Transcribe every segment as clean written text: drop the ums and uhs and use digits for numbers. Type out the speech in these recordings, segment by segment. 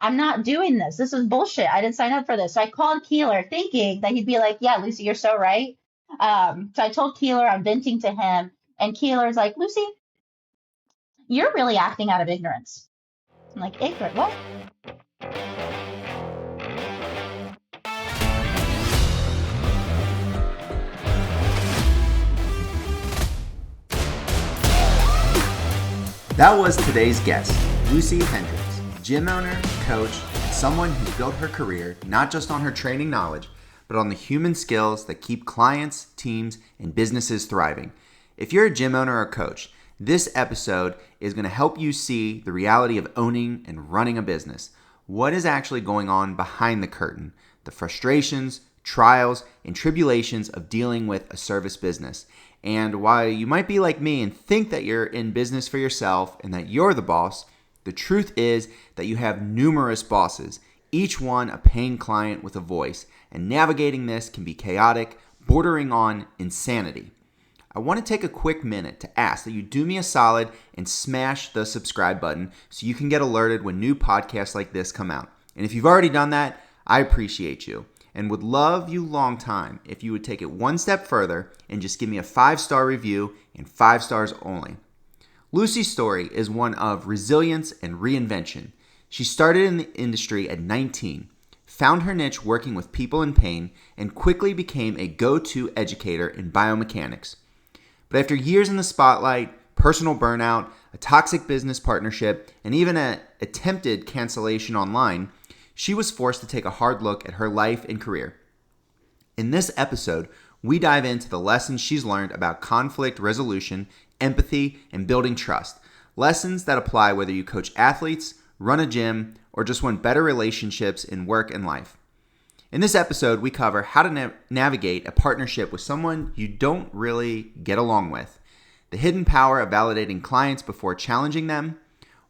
I'm not doing this. This is bullshit. I didn't sign up for this. So I called Keeler thinking that he'd be like, yeah, Lucy, you're so right. So I told Keeler I'm venting to him, and Keeler's like, Lucy, you're really acting out of ignorance. I'm like, ignorant? What? That was today's guest, Lucy Hendricks, gym owner, coach, and someone who built her career not just on her training knowledge, but on the human skills that keep clients, teams, and businesses thriving. If you're a gym owner or coach, this episode is going to help you see the reality of owning and running a business. What is actually going on behind the curtain? The frustrations, trials, and tribulations of dealing with a service business. And while you might be like me and think that you're in business for yourself and that you're the boss, the truth is that you have numerous bosses, each one a paying client with a voice, and navigating this can be chaotic, bordering on insanity. I want to take a quick minute to ask that you do me a solid and smash the subscribe button so you can get alerted when new podcasts like this come out. And if you've already done that, I appreciate you and would love you long time if you would take it one step further and just give me a 5-star review and 5 stars only. Lucy's story is one of resilience and reinvention. She started in the industry at 19, found her niche working with people in pain, and quickly became a go-to educator in biomechanics. But after years in the spotlight, personal burnout, a toxic business partnership, and even an attempted cancellation online, she was forced to take a hard look at her life and career. In this episode, we dive into the lessons she's learned about conflict resolution, empathy, and building trust. Lessons that apply whether you coach athletes, run a gym, or just want better relationships in work and life. In this episode, we cover how to navigate a partnership with someone you don't really get along with, the hidden power of validating clients before challenging them,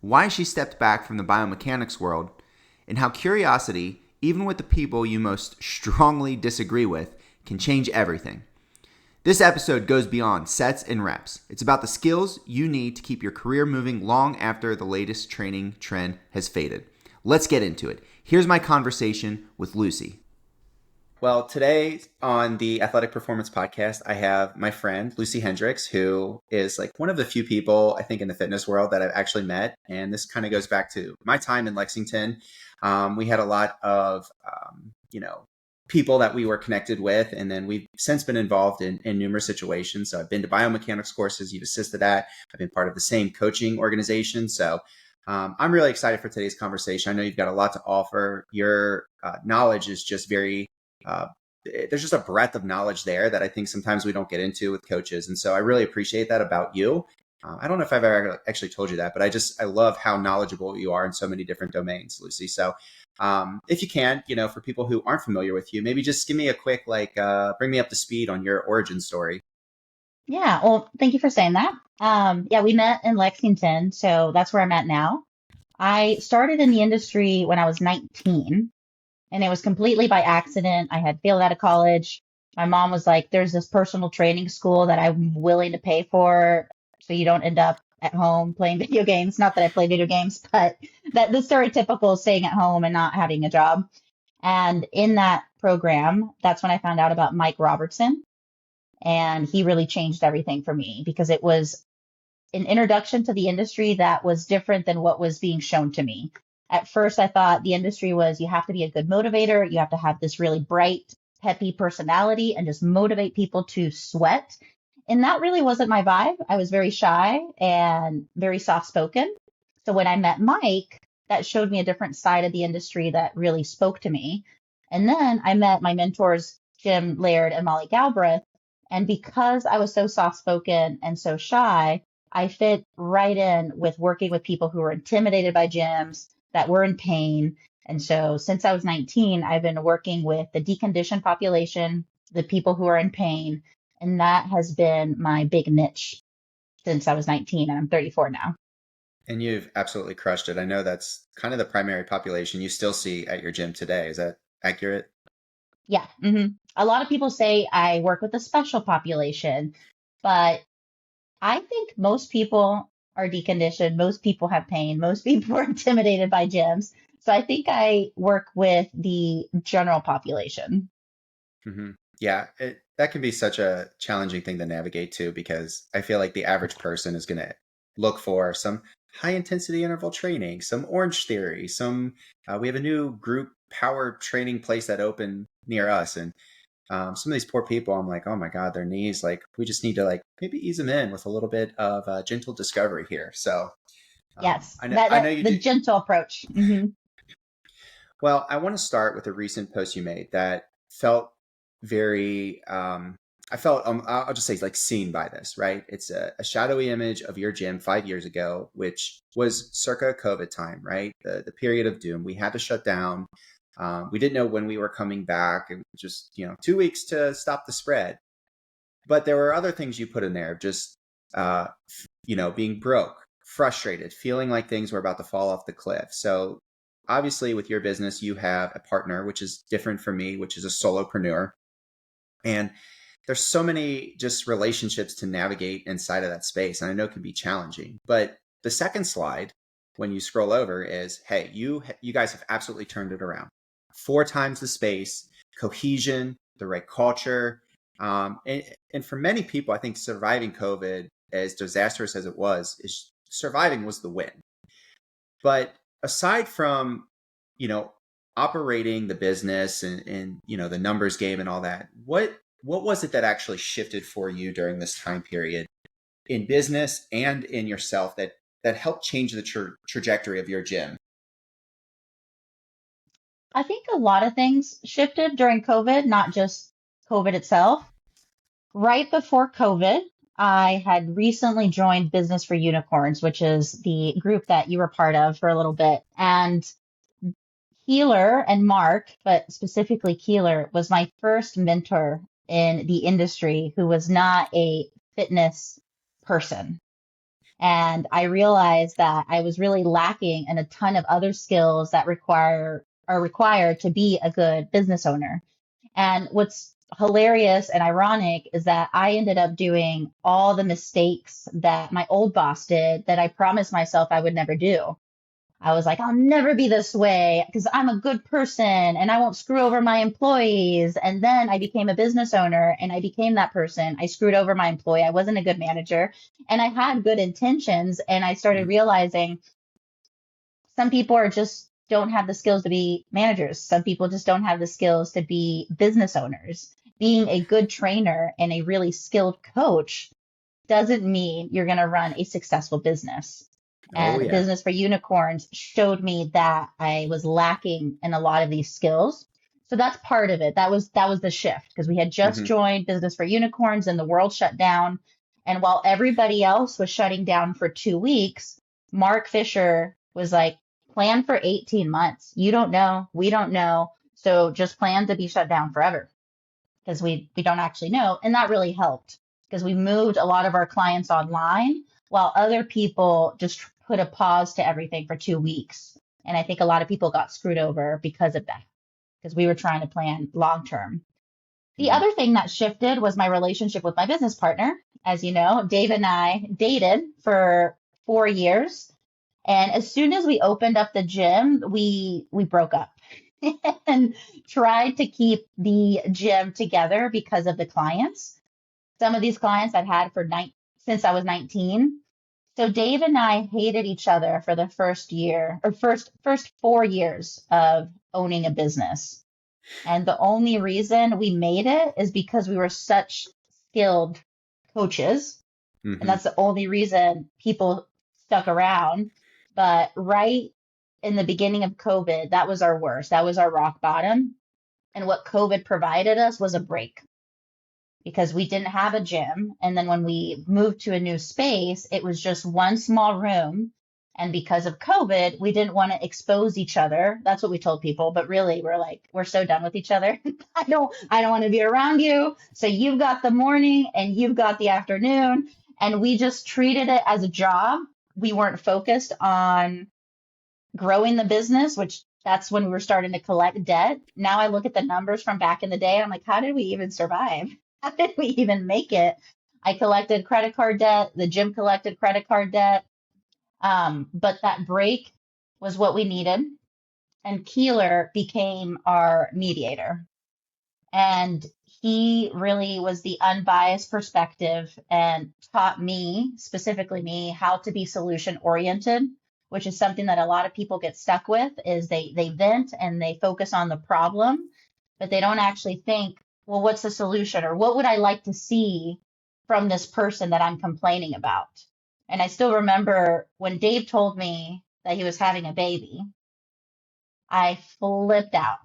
why she stepped back from the biomechanics world, and how curiosity, even with the people you most strongly disagree with, can change everything. This episode goes beyond sets and reps. It's about the skills you need to keep your career moving long after the latest training trend has faded. Let's get into it. Here's my conversation with Lucy. Well, today on the Athletic Performance Podcast, I have my friend, Lucy Hendricks, who is like one of the few people, I think, in the fitness world that I've actually met. And this kind of goes back to my time in Lexington. We had a lot of, people that we were connected with. And then we've since been involved in numerous situations. So I've been to biomechanics courses. You've assisted at. I've been part of the same coaching organization. So I'm really excited for today's conversation. I know you've got a lot to offer. Your knowledge is just there's just a breadth of knowledge there that I think sometimes we don't get into with coaches. And so I really appreciate that about you. I don't know if I've ever actually told you that, but I love how knowledgeable you are in so many different domains, Lucy. So if you can, for people who aren't familiar with you, maybe just give me a quick, bring me up to speed on your origin story. Yeah. Well, thank you for saying that. Yeah, we met in Lexington, so that's where I'm at now. I started in the industry when I was 19, and it was completely by accident. I had failed out of college. My mom was like, there's this personal training school that I'm willing to pay for so you don't end up at home playing video games. Not that I play video games, but that the stereotypical staying at home and not having a job. And in that program, that's when I found out about Mike Robertson. And he really changed everything for me because it was an introduction to the industry that was different than what was being shown to me. At first, I thought the industry was you have to be a good motivator. You have to have this really bright, peppy personality and just motivate people to sweat. And that really wasn't my vibe. I was very shy and very soft spoken. So when I met Mike, that showed me a different side of the industry that really spoke to me. And then I met my mentors, Jim Laird and Molly Galbraith. And because I was so soft spoken and so shy, I fit right in with working with people who were intimidated by gyms, that were in pain. And so since I was 19, I've been working with the deconditioned population, the people who are in pain. And that has been my big niche since I was 19, and I'm 34 now. And you've absolutely crushed it. I know that's kind of the primary population you still see at your gym today. Is that accurate? Yeah. A lot of people say I work with a special population, but I think most people are deconditioned. Most people have pain. Most people are intimidated by gyms. So I think I work with the general population. Hmm. Yeah, that can be such a challenging thing to navigate too, because I feel like the average person is going to look for some high intensity interval training, some Orange Theory, some. We have a new group power training place that opened near us, and some of these poor people, I'm like, oh my God, their knees. Like, we just need to like maybe ease them in with a little bit of gentle discovery here. So Yes, I know that you the do. gentle approach. Well, I want to start with a recent post you made that felt very, I felt, I'll just say like seen by this, right? It's a shadowy image of your gym 5 years ago, which was circa COVID time, right? The period of doom. We had to shut down. We didn't know when we were coming back, and just, 2 weeks to stop the spread. But there were other things you put in there, just, being broke, frustrated, feeling like things were about to fall off the cliff. So obviously with your business, you have a partner, which is different from me, which is a solopreneur. And there's so many just relationships to navigate inside of that space. And I know it can be challenging, but the second slide, when you scroll over, is, hey, you guys have absolutely turned it around. 4 times the space, cohesion, the right culture. And for many people, I think surviving COVID, as disastrous as it was, is surviving was the win. But aside from, you know, operating the business and the numbers game and all that, what was it that actually shifted for you during this time period in business and in yourself that helped change the trajectory of your gym? I think a lot of things shifted during COVID, not just COVID itself. Right before COVID, I had recently joined Business for Unicorns, which is the group that you were part of for a little bit. And Keeler and Mark, but specifically Keeler, was my first mentor in the industry who was not a fitness person. And I realized that I was really lacking in a ton of other skills that are required to be a good business owner. And what's hilarious and ironic is that I ended up doing all the mistakes that my old boss did that I promised myself I would never do. I was like, I'll never be this way because I'm a good person and I won't screw over my employees. And then I became a business owner and I became that person. I screwed over my employee. I wasn't a good manager and I had good intentions. And I started Mhm. realizing some people are just don't have the skills to be managers. Some people just don't have the skills to be business owners. Being a good trainer and a really skilled coach doesn't mean you're going to run a successful business. Oh And yeah. Business for Unicorns showed me that I was lacking in a lot of these skills. So that's part of it. That was the shift because we had just Hmm. joined Business for Unicorns and the world shut down. And while everybody else was shutting down for 2 weeks, Mark Fisher was like, plan for 18 months. You don't know. We don't know. So just plan to be shut down forever because we don't actually know. And that really helped because we moved a lot of our clients online while other people just put a pause to everything for 2 weeks. And I think a lot of people got screwed over because of that, because we were trying to plan long term. The Hmm. other thing that shifted was my relationship with my business partner. As you know, Dave and I dated for 4 years. And as soon as we opened up the gym, we broke up and tried to keep the gym together because of the clients. Some of these clients I've had since I was 19. So Dave and I hated each other for the first year or first 4 years of owning a business. And the only reason we made it is because we were such skilled coaches. And Hmm. that's the only reason people stuck around. But right in the beginning of COVID, that was our worst. That was our rock bottom. And what COVID provided us was a break because we didn't have a gym. And then when we moved to a new space, it was just one small room. And because of COVID, we didn't want to expose each other. That's what we told people. But really, we're like, we're so done with each other. I don't want to be around you. So you've got the morning and you've got the afternoon. And we just treated it as a job. We weren't focused on growing the business, which that's when we were starting to collect debt. Now I look at the numbers from back in the day. I'm like, how did we even survive? How did we even make it? I collected credit card debt. The gym collected credit card debt. But that break was what we needed. and Keeler became our mediator. And he really was the unbiased perspective and taught me, specifically me, how to be solution oriented, which is something that a lot of people get stuck with is they vent and they focus on the problem, but they don't actually think, well, what's the solution or what would I like to see from this person that I'm complaining about? And I still remember when Dave told me that he was having a baby, I flipped out.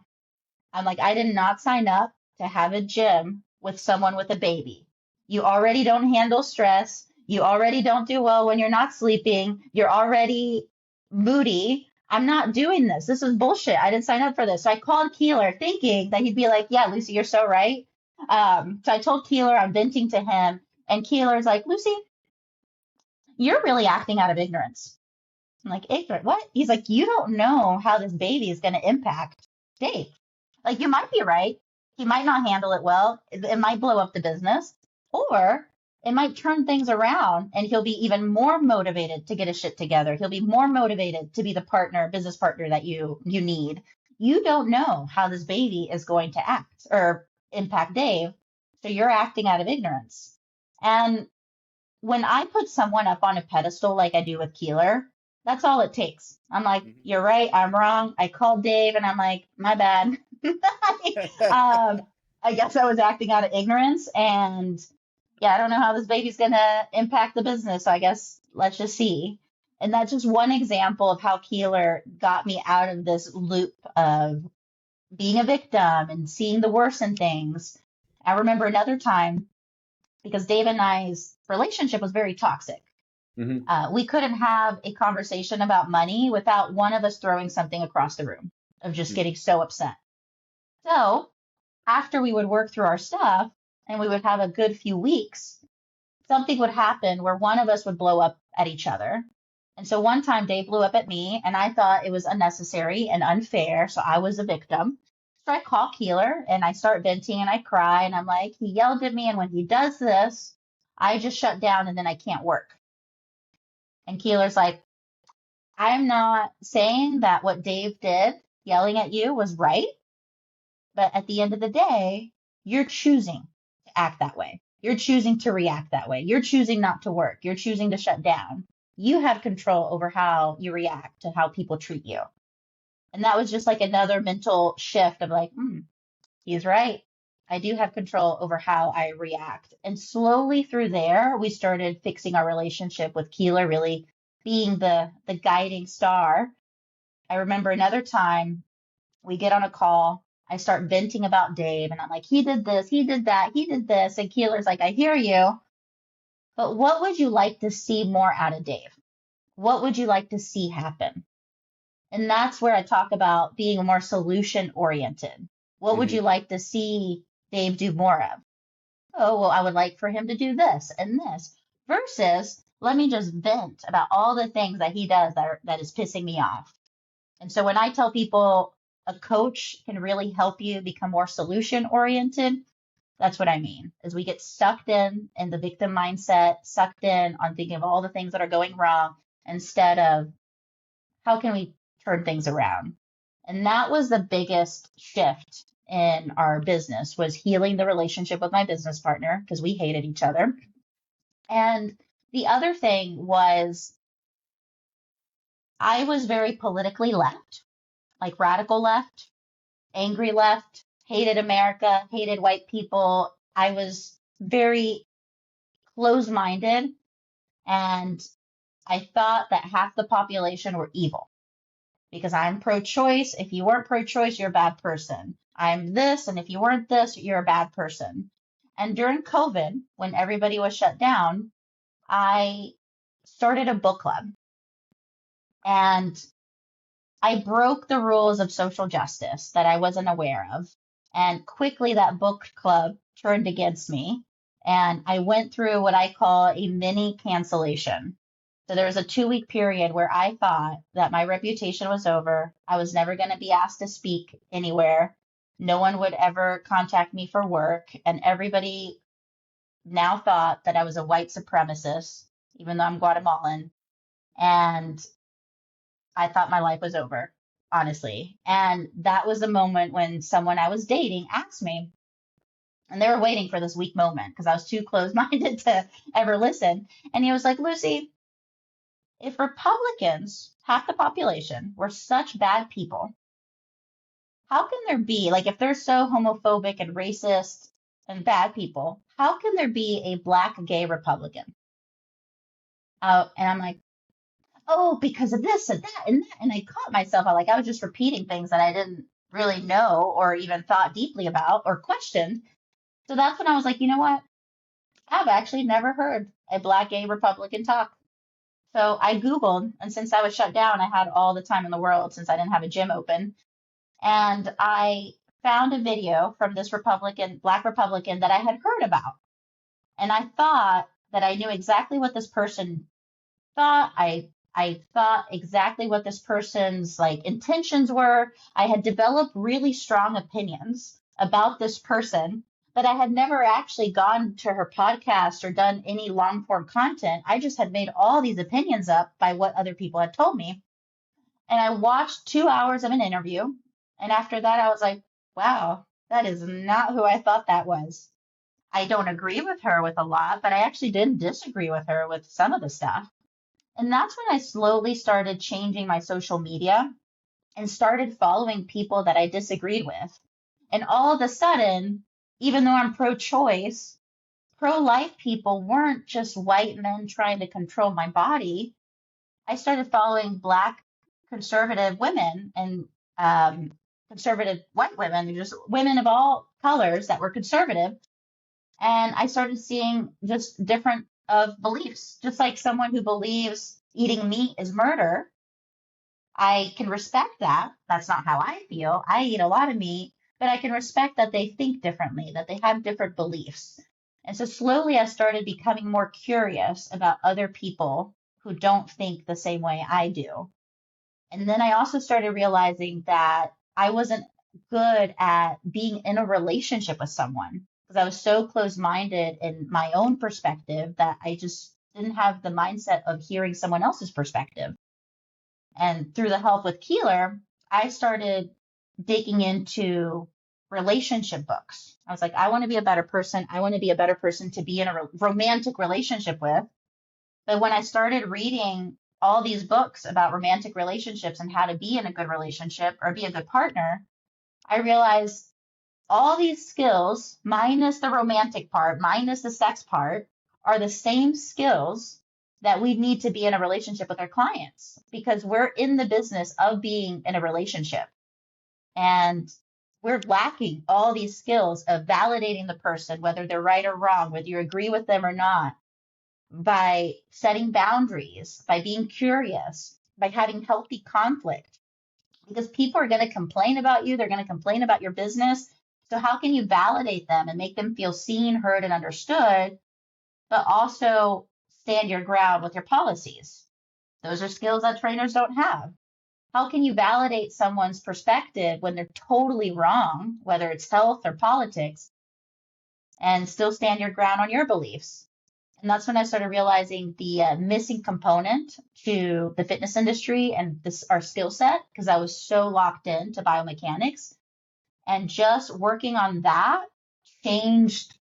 I'm like, I did not sign up to have a gym with someone with a baby. You already don't handle stress. You already don't do well when you're not sleeping. You're already moody. I'm not doing this. This is bullshit. I didn't sign up for this. So I called Keeler thinking that he'd be like, yeah, Lucy, you're so right. So I told Keeler, I'm venting to him. And Keeler's like, Lucy, you're really acting out of ignorance. I'm like, ignorant? What? He's like, you don't know how this baby is going to impact Dave. Like, you might be right. He might not handle it well. It might blow up the business, or it might turn things around and he'll be even more motivated to get his shit together. He'll be more motivated to be the partner, business partner that you need. You don't know how this baby is going to act or impact Dave. So you're acting out of ignorance. And when I put someone up on a pedestal like I do with Keeler, that's all it takes. I'm like, you're right, I'm wrong. I called Dave and I'm like, my bad. I guess I was acting out of ignorance. And yeah, I don't know how this baby's going to impact the business. So I guess let's just see. And that's just one example of how Keeler got me out of this loop of being a victim and seeing the worst in things. I remember another time because Dave and I's relationship was very toxic. We couldn't have a conversation about money without one of us throwing something across the room of just getting so upset. So after we would work through our stuff and we would have a good few weeks, something would happen where one of us would blow up at each other. And so one time Dave blew up at me and I thought it was unnecessary and unfair. So I was a victim. So I call Keeler and I start venting and I cry and I'm like, he yelled at me. And when he does this, I just shut down and then I can't work. And Keeler's like, I'm not saying that what Dave did, yelling at you, was right. But at the end of the day, you're choosing to act that way. You're choosing to react that way. You're choosing not to work. You're choosing to shut down. You have control over how you react to how people treat you. And that was just like another mental shift of like, he's right. I do have control over how I react. And slowly through there, we started fixing our relationship with Keeler really being the guiding star. I remember another time we get on a call. I start venting about Dave and I'm like, he did this, he did that, he did this. And Keeler's like, I hear you, but what would you like to see more out of Dave? What would you like to see happen? And that's where I talk about being more solution oriented. What would you like to see Dave do more of? Oh, well, I would like for him to do this and this versus let me just vent about all the things that he does that is pissing me off. And so when I tell people a coach can really help you become more solution oriented, that's what I mean, is we get sucked in the victim mindset, sucked in on thinking of all the things that are going wrong instead of how can we turn things around? And that was the biggest shift in our business, was healing the relationship with my business partner because we hated each other. And the other thing was I was very politically left, like radical left, angry left, hated America, hated white people. I was very closed-minded, and I thought that half the population were evil because I'm pro-choice. If you weren't pro-choice, you're a bad person. I'm this, and if you weren't this, you're a bad person. And during COVID, when everybody was shut down, I started a book club. And I broke the rules of social justice that I wasn't aware of. And quickly that book club turned against me. And I went through what I call a mini cancellation. So there was a 2-week period where I thought that my reputation was over. I was never going to be asked to speak anywhere. No one would ever contact me for work. And everybody now thought that I was a white supremacist, even though I'm Guatemalan. And I thought my life was over. honestly. And that was the moment when someone I was dating asked me, and they were waiting for this weak moment because I was too close minded to ever listen. And he was like, Lucy, if Republicans, half the population, were such bad people, how can there be, like, if they're so homophobic and racist and bad people, how can there be a black gay Republican? And I'm like, oh, because of this and that and that. And I caught myself, I was just repeating things that I didn't really know or even thought deeply about or questioned. So that's when I was like, you know what? I've actually never heard a black gay Republican talk. So I Googled, and since I was shut down, I had all the time in the world since I didn't have a gym open. And I found a video from this Republican, black Republican that I had heard about. And I thought that I knew exactly what this person thought. I thought exactly what this person's like intentions were. I had developed really strong opinions about this person, but I had never actually gone to her podcast or done any long form content. I just had made all these opinions up by what other people had told me. And I watched 2 hours of an interview. And after that, I was like, wow, that is not who I thought that was. I don't agree with her with a lot, but I actually didn't disagree with her with some of the stuff. And that's when I slowly started changing my social media and started following people that I disagreed with. And all of a sudden, even though I'm pro choice, pro life people weren't just white men trying to control my body. I started following Black conservative women and conservative white women, just women of all colors that were conservative. And I started seeing just different of beliefs, just like someone who believes eating meat is murder. I can respect that. That's not how I feel. I eat a lot of meat, but I can respect that they think differently, that they have different beliefs. And so slowly I started becoming more curious about other people who don't think the same way I do. And then I also started realizing that I wasn't good at being in a relationship with someone because I was so close minded in my own perspective that I just didn't have the mindset of hearing someone else's perspective. And through the help with Keeler, I started digging into relationship books. I was like, I want to be a better person. I want to be a better person to be in a romantic relationship with. But when I started reading all these books about romantic relationships and how to be in a good relationship or be a good partner, I realized all these skills, minus the romantic part, minus the sex part, are the same skills that we need to be in a relationship with our clients because we're in the business of being in a relationship. And we're lacking all these skills of validating the person, whether they're right or wrong, whether you agree with them or not, by setting boundaries, by being curious, by having healthy conflict. Because people are going to complain about you, they're going to complain about your business. So, how can you validate them and make them feel seen, heard, and understood, but also stand your ground with your policies? Those are skills that trainers don't have. How can you validate someone's perspective when they're totally wrong, whether it's health or politics, and still stand your ground on your beliefs? And that's when I started realizing the missing component to the fitness industry and this our skill set because I was so locked into biomechanics. And just working on that changed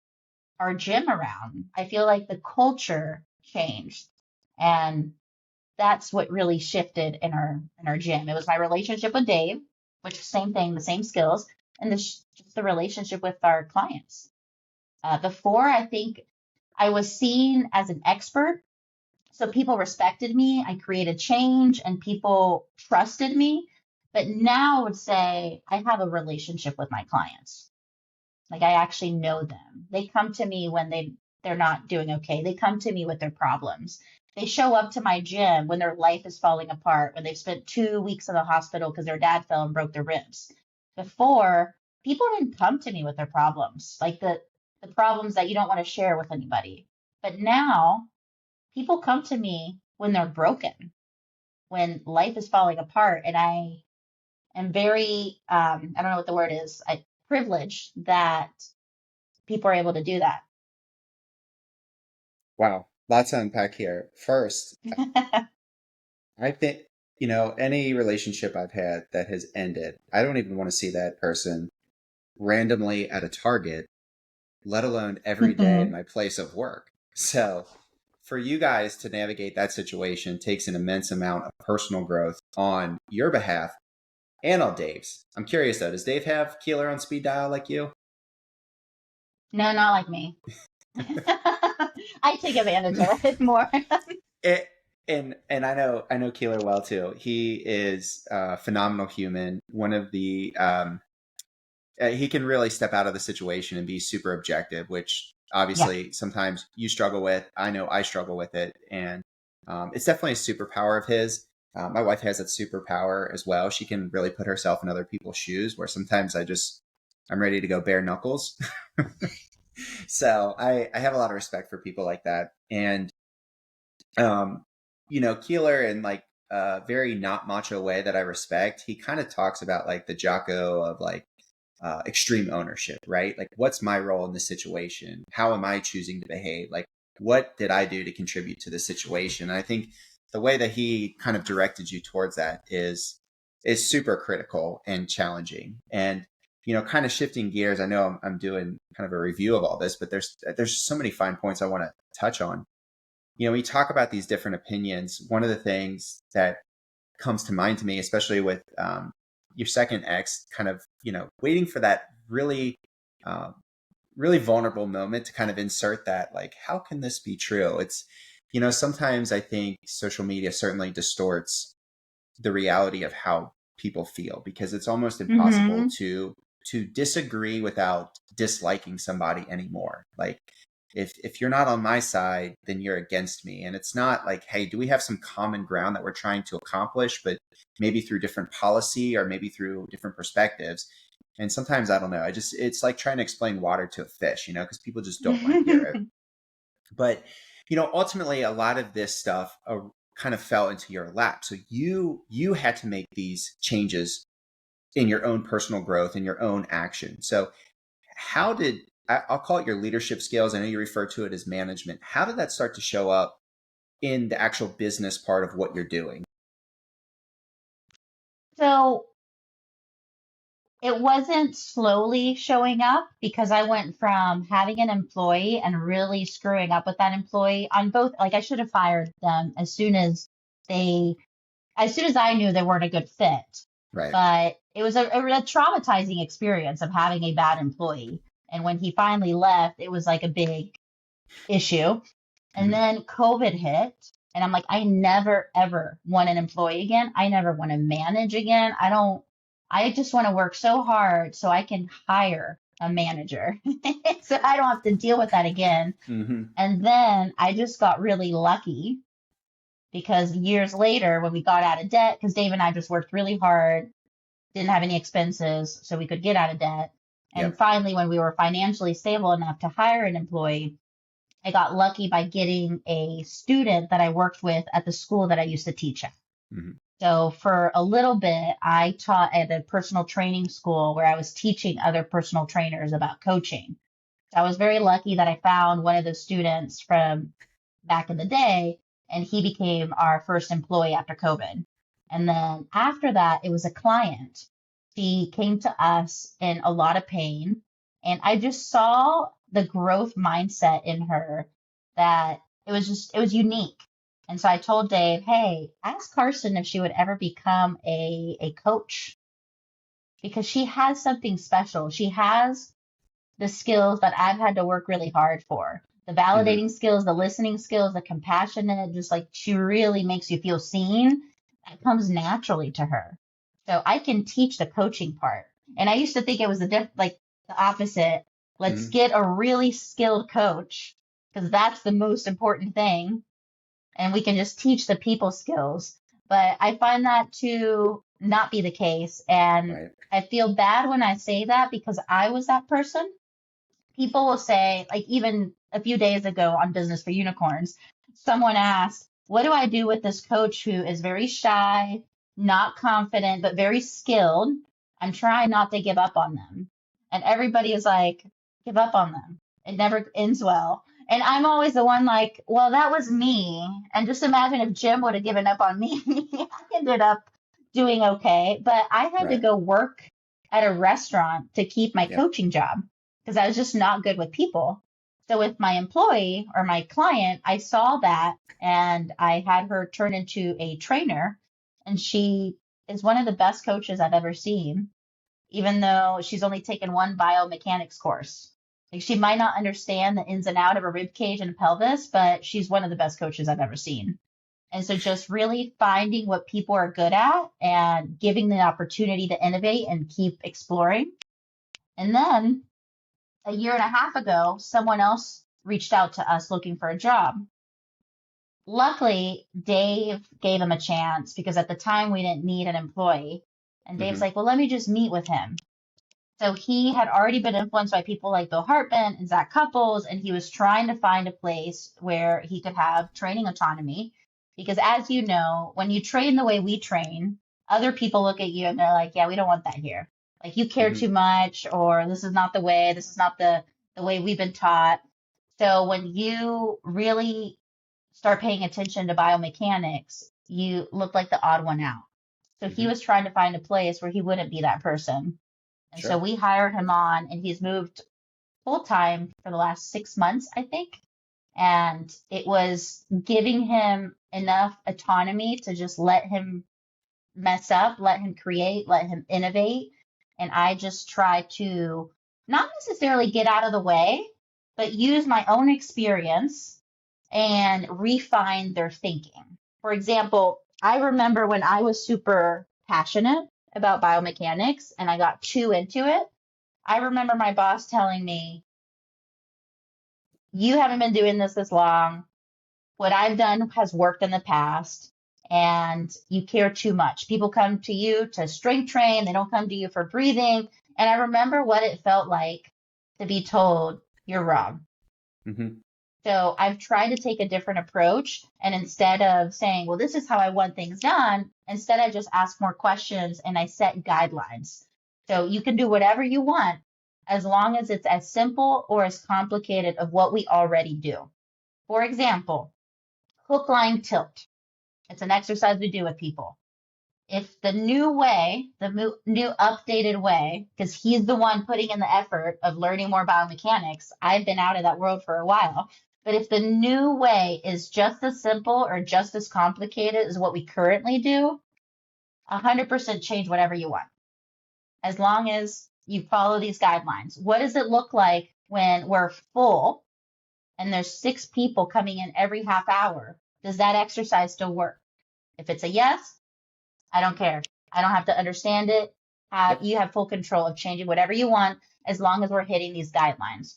our gym around. I feel like the culture changed. And that's what really shifted in our gym. It was my relationship with Dave, which same thing, the same skills, and just the relationship with our clients. Before, I think I was seen as an expert, so people respected me. I created change, and people trusted me. But now I would say I have a relationship with my clients. Like I actually know them. They come to me when they're not doing okay. They come to me with their problems. They show up to my gym when their life is falling apart, when they've spent 2 weeks in the hospital because their dad fell and broke their ribs. Before, people didn't come to me with their problems, like the problems that you don't want to share with anybody. But now people come to me when they're broken, when life is falling apart, and I am very I don't know what the word is, privileged that people are able to do that. Wow, lots to unpack here. First, I think any relationship I've had that has ended, I don't even want to see that person randomly at a Target, let alone every day in Mhm. my place of work. So for you guys to navigate that situation takes an immense amount of personal growth on your behalf and on Dave's. I'm curious though, does Dave have Keeler on speed dial like you? No, not like me. I take advantage of it more. It, and I know Keeler well too. He is a phenomenal human. One of the he can really step out of the situation and be super objective, which Yeah. obviously sometimes you struggle with. I know I struggle with it, and it's definitely a superpower of his. My wife has that superpower as well. She can really put herself in other people's shoes, where sometimes I'm ready to go bare knuckles. So I have a lot of respect for people like that, and um, Keeler in like a very not macho way that I respect. He kind of talks about like the Jocko of like extreme ownership, right? Like, what's my role in this situation? How am I choosing to behave? Like, what did I do to contribute to the situation? And I think the way that he kind of directed you towards that is super critical and challenging. And kind of shifting gears. I know I'm doing kind of a review of all this, but there's so many fine points I want to touch on. We talk about these different opinions. One of the things that comes to mind to me, especially with your second ex, kind of waiting for that really, um, really vulnerable moment to kind of insert that, like, how can this be true? It's sometimes I think social media certainly distorts the reality of how people feel because it's almost impossible Hmm. to disagree without disliking somebody anymore. Like if you're not on my side, then you're against me. And it's not like, hey, do we have some common ground that we're trying to accomplish, but maybe through different policy or maybe through different perspectives. And sometimes I don't know. It's like trying to explain water to a fish, because people just don't want to hear it. But ultimately, a lot of this stuff kind of fell into your lap. So you had to make these changes in your own personal growth and your own action. So how did I'll call it your leadership skills. I know you refer to it as management. How did that start to show up in the actual business part of what you're doing? So it wasn't slowly showing up because I went from having an employee and really screwing up with that employee on both, like I should have fired them they, as soon as I knew they weren't a good fit. Right. But it was a traumatizing experience of having a bad employee. And when he finally left, it was like a big issue. And Mm-hmm. then COVID hit, and I'm like, I never ever want an employee again. I never want to manage again. I just want to work so hard so I can hire a manager. So I don't have to deal with that again. Mm-hmm. And then I just got really lucky because years later, when we got out of debt, because Dave and I just worked really hard, didn't have any expenses, so we could get out of debt. And Yep. finally, when we were financially stable enough to hire an employee, I got lucky by getting a student that I worked with at the school that I used to teach at. Mm-hmm. So for a little bit, I taught at a personal training school where I was teaching other personal trainers about coaching. So I was very lucky that I found one of those students from back in the day, and he became our first employee after COVID. And then after that, it was a client. She came to us in a lot of pain, and I just saw the growth mindset in her that it was unique. And so I told Dave, hey, ask Carson if she would ever become a coach because she has something special. She has the skills that I've had to work really hard for. The Mm-hmm. validating skills, the listening skills, the compassionate, just like she really makes you feel seen. That comes naturally to her. So I can teach the coaching part. And I used to think it was like the opposite. Let's Mm-hmm. get a really skilled coach because that's the most important thing. And we can just teach the people skills. But I find that to not be the case. And Right. I feel bad when I say that because I was that person. People will say, like even a few days ago on Business for Unicorns, someone asked, what do I do with this coach who is very shy, not confident, but very skilled? I'm trying not to give up on them. And everybody is like, give up on them. It never ends well. And I'm always the one like, well, that was me. And just imagine if Jim would have given up on me. I ended up doing okay. But I had to Right. go work at a restaurant to keep my Yep. coaching job because I was just not good with people. So with my employee or my client, I saw that and I had her turn into a trainer. And she is one of the best coaches I've ever seen, even though she's only taken one biomechanics course. Like she might not understand the ins and out of a rib cage and a pelvis, but she's one of the best coaches I've ever seen. And so just really finding what people are good at and giving the opportunity to innovate and keep exploring. And then a year and a half ago, someone else reached out to us looking for a job. Luckily, Dave gave him a chance because at the time we didn't need an employee. And Dave's Hmm. like, well, let me just meet with him. So he had already been influenced by people like Bill Hartman and Zach Couples, and he was trying to find a place where he could have training autonomy. Because as you know, when you train the way we train, other people look at you and they're like, yeah, we don't want that here. Like you care Hmm. too much, or this is not the way, this is not the way we've been taught. So when you really start paying attention to biomechanics, you look like the odd one out. So he Hmm. was trying to find a place where he wouldn't be that person. And so Sure. we hired him on, and he's moved full time for the last 6 months, I think. And it was giving him enough autonomy to just let him mess up, let him create, let him innovate. And I just try to not necessarily get out of the way, but use my own experience and refine their thinking. For example, I remember when I was super passionate about biomechanics and I got too into it. I remember my boss telling me, you haven't been doing this long. What I've done has worked in the past and you care too much. People come to you to strength train, they don't come to you for breathing. And I remember what it felt like to be told, you're wrong. Hmm. So I've tried to take a different approach. And instead of saying, well, this is how I want things done, instead I just ask more questions and I set guidelines. So you can do whatever you want as long as it's as simple or as complicated of what we already do. For example, hook, line, tilt. It's an exercise we do with people. If the new way, the new updated way, because he's the one putting in the effort of learning more biomechanics, I've been out of that world for a while. But if the new way is just as simple or just as complicated as what we currently do, 100% change whatever you want, as long as you follow these guidelines. What does it look like when we're full and there's 6 people coming in every half hour? Does that exercise still work? If it's a yes, I don't care. I don't have to understand it. Yep. You have full control of changing whatever you want as long as we're hitting these guidelines.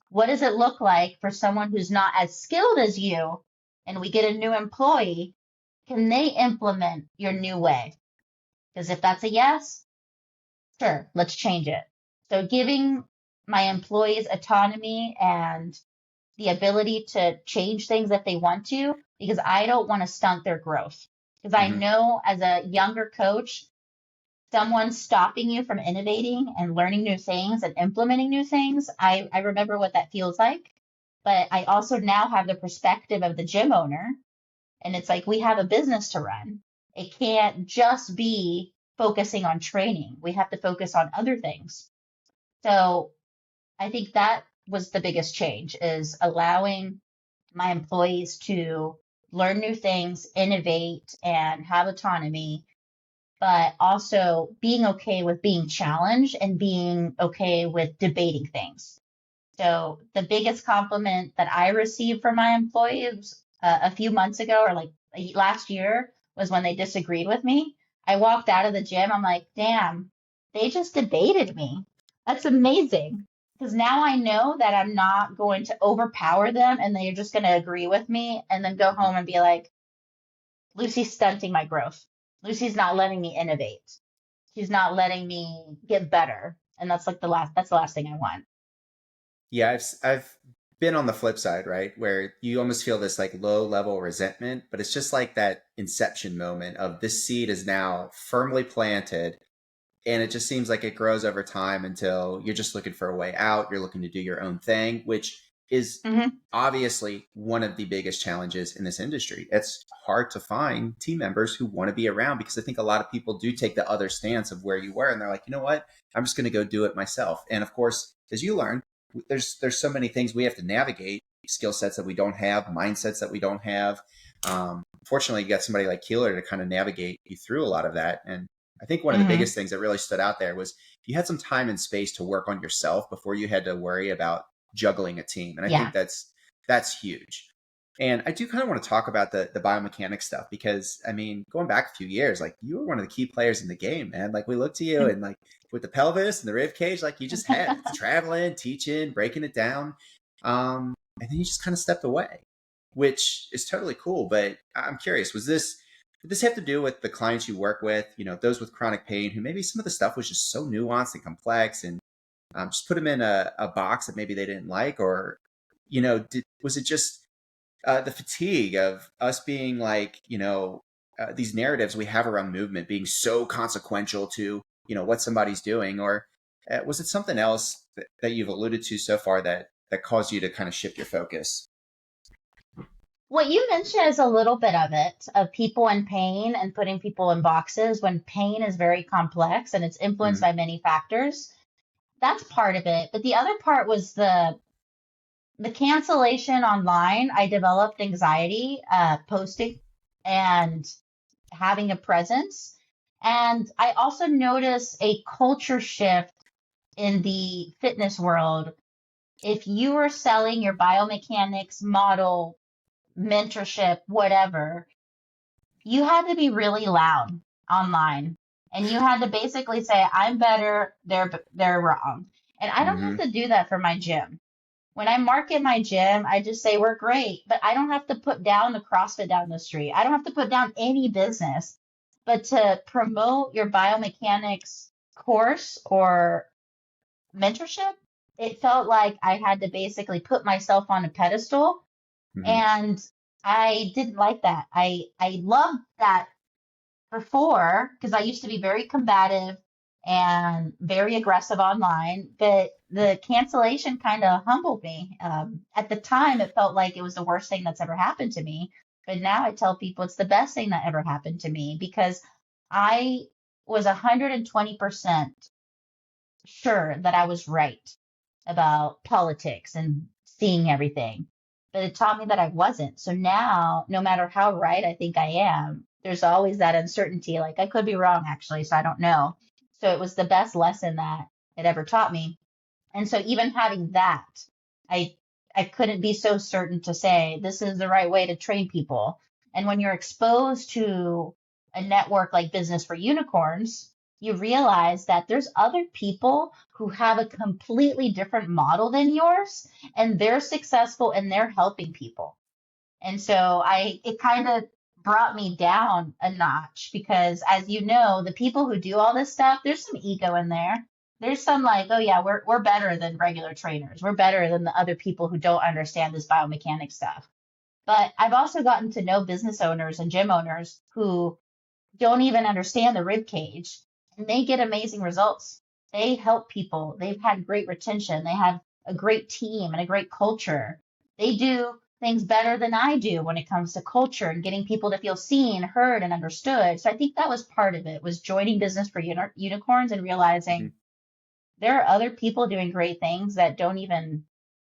What does it look like for someone who's not as skilled as you and we get a new employee? Can they implement your new way? Because if that's a yes, sure, let's change it. So giving my employees autonomy and the ability to change things if they want to, because I don't want to stunt their growth. Because I Hmm. know as a younger coach, someone stopping you from innovating and learning new things and implementing new things, I remember what that feels like. But I also now have the perspective of the gym owner. And it's like we have a business to run. It can't just be focusing on training. We have to focus on other things. So I think that was the biggest change is allowing my employees to learn new things, innovate, and have autonomy, but also being okay with being challenged and being okay with debating things. So the biggest compliment that I received from my employees a few months ago or like last year was when they disagreed with me. I walked out of the gym. I'm like, damn, they just debated me. That's amazing. Because now I know that I'm not going to overpower them and they're just going to agree with me and then go home and be like, Lucy's stunting my growth. Lucy's not letting me innovate. She's not letting me get better. And that's the last thing I want. Yeah, I've been on the flip side, right? Where you almost feel this like low level resentment, but it's just like that inception moment of this seed is now firmly planted and it just seems like it grows over time until you're just looking for a way out, you're looking to do your own thing, which is Hmm. obviously one of the biggest challenges in this industry. It's hard to find team members who want to be around, because I think a lot of people do take the other stance of where you were, and they're like, you know what, I'm just going to go do it myself. And of course, as you learn, there's so many things we have to navigate, skill sets that we don't have, mindsets that we don't have. Fortunately, you got somebody like Keeler to kind of navigate you through a lot of that. And I think one of the Hmm. biggest things that really stood out there was you had some time and space to work on yourself before you had to worry about juggling a team. And I think Yeah. that's huge. And I do kind of want to talk about the biomechanics stuff, because I mean, going back a few years, like you were one of the key players in the game, man. Like we looked to you, and like with the pelvis and the rib cage, like you just had it, traveling, teaching, breaking it down. And then you just kind of stepped away, which is totally cool. But I'm curious, did this have to do with the clients you work with, those with chronic pain, who maybe some of the stuff was just so nuanced and complex, and just put them in a box that maybe they didn't like? Or, was it just the fatigue of us being like, these narratives we have around movement being so consequential to, what somebody's doing? Or was it something else that you've alluded to so far that caused you to kind of shift your focus? What you mentioned is a little bit of it, of people in pain and putting people in boxes when pain is very complex and it's influenced Mm-hmm. by many factors. That's part of it. But the other part was the cancellation online. I developed anxiety posting and having a presence. And I also noticed a culture shift in the fitness world. If you were selling your biomechanics model, mentorship, whatever, you had to be really loud online. And you had to basically say, I'm better, they're wrong. And I don't Mm-hmm. have to do that for my gym. When I market my gym, I just say we're great, but I don't have to put down the CrossFit down the street. I don't have to put down any business. But to promote your biomechanics course or mentorship, it felt like I had to basically put myself on a pedestal. Mm-hmm. And I didn't like that. I loved that before because I used to be very combative and very aggressive online, but the cancellation kind of humbled me. At the time, it felt like it was the worst thing that's ever happened to me. But now I tell people it's the best thing that ever happened to me because I was 120% sure that I was right about politics and seeing everything. But it taught me that I wasn't. So now, no matter how right I think I am, there's always that uncertainty. Like I could be wrong, actually, so I don't know. So it was the best lesson that it ever taught me. And so even having that, I I couldn't be so certain to say this is the right way to train people. And when you're exposed to a network like Business for Unicorns, you realize that there's other people who have a completely different model than yours, and they're successful and they're helping people. And so it kind of brought me down a notch because, as you know, the people who do all this stuff, there's some ego in there. There's some like, oh yeah, we're better than regular trainers. We're better than the other people who don't understand this biomechanics stuff. But I've also gotten to know business owners and gym owners who don't even understand the rib cage and they get amazing results. They help people. They've had great retention. They have a great team and a great culture. They do things better than I do when it comes to culture and getting people to feel seen, heard, and understood. So I think that was part of it was joining Business for Unicorns and Mm-hmm. realizing there are other people doing great things that don't even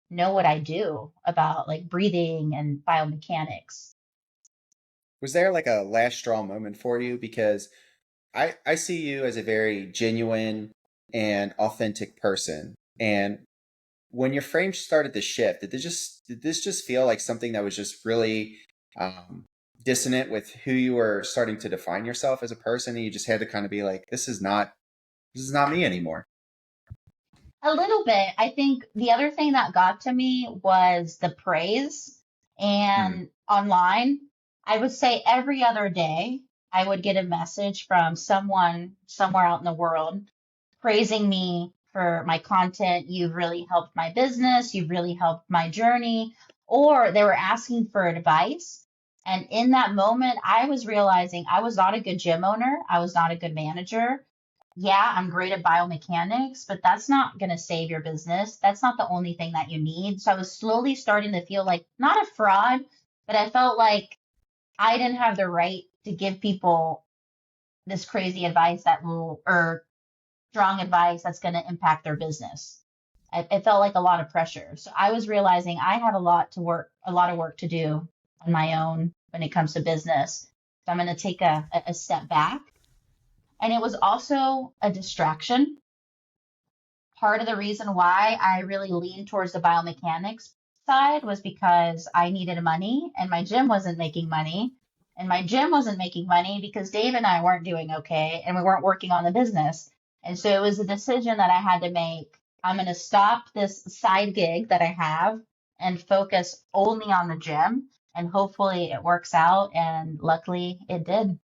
know what I do about like breathing and biomechanics. Was there like a last straw moment for you? Because I see you as a very genuine and authentic person. And when your frame started to shift, did this just feel like something that was just really um, dissonant with who you were starting to define yourself as a person, and you just had to kind of be like, this is not me anymore. A little bit. I think the other thing that got to me was the praise. Hmm. And online, I would say every other day, I would get a message from someone somewhere out in the world praising me for my content. You've really helped my business. You've really helped my journey. Or they were asking for advice. And in that moment, I was realizing I was not a good gym owner. I was not a good manager. yeah, I'm great at biomechanics, but that's not going to save your business. That's not the only thing that you need. So I was slowly starting to feel like not a fraud, but I felt like I didn't have the right to give people this crazy advice that will, or strong advice that's going to impact their business. It felt like a lot of pressure. So I was realizing I had a lot of work to do on my own when it comes to business. So I'm going to take a step back. And it was also a distraction. Part of the reason why I really leaned towards the biomechanics side was because I needed money and my gym wasn't making money. And my gym wasn't making money because Dave and I weren't doing okay and we weren't working on the business. And so it was a decision that I had to make. I'm going to stop this side gig that I have and focus only on the gym. And hopefully it works out. And luckily it did.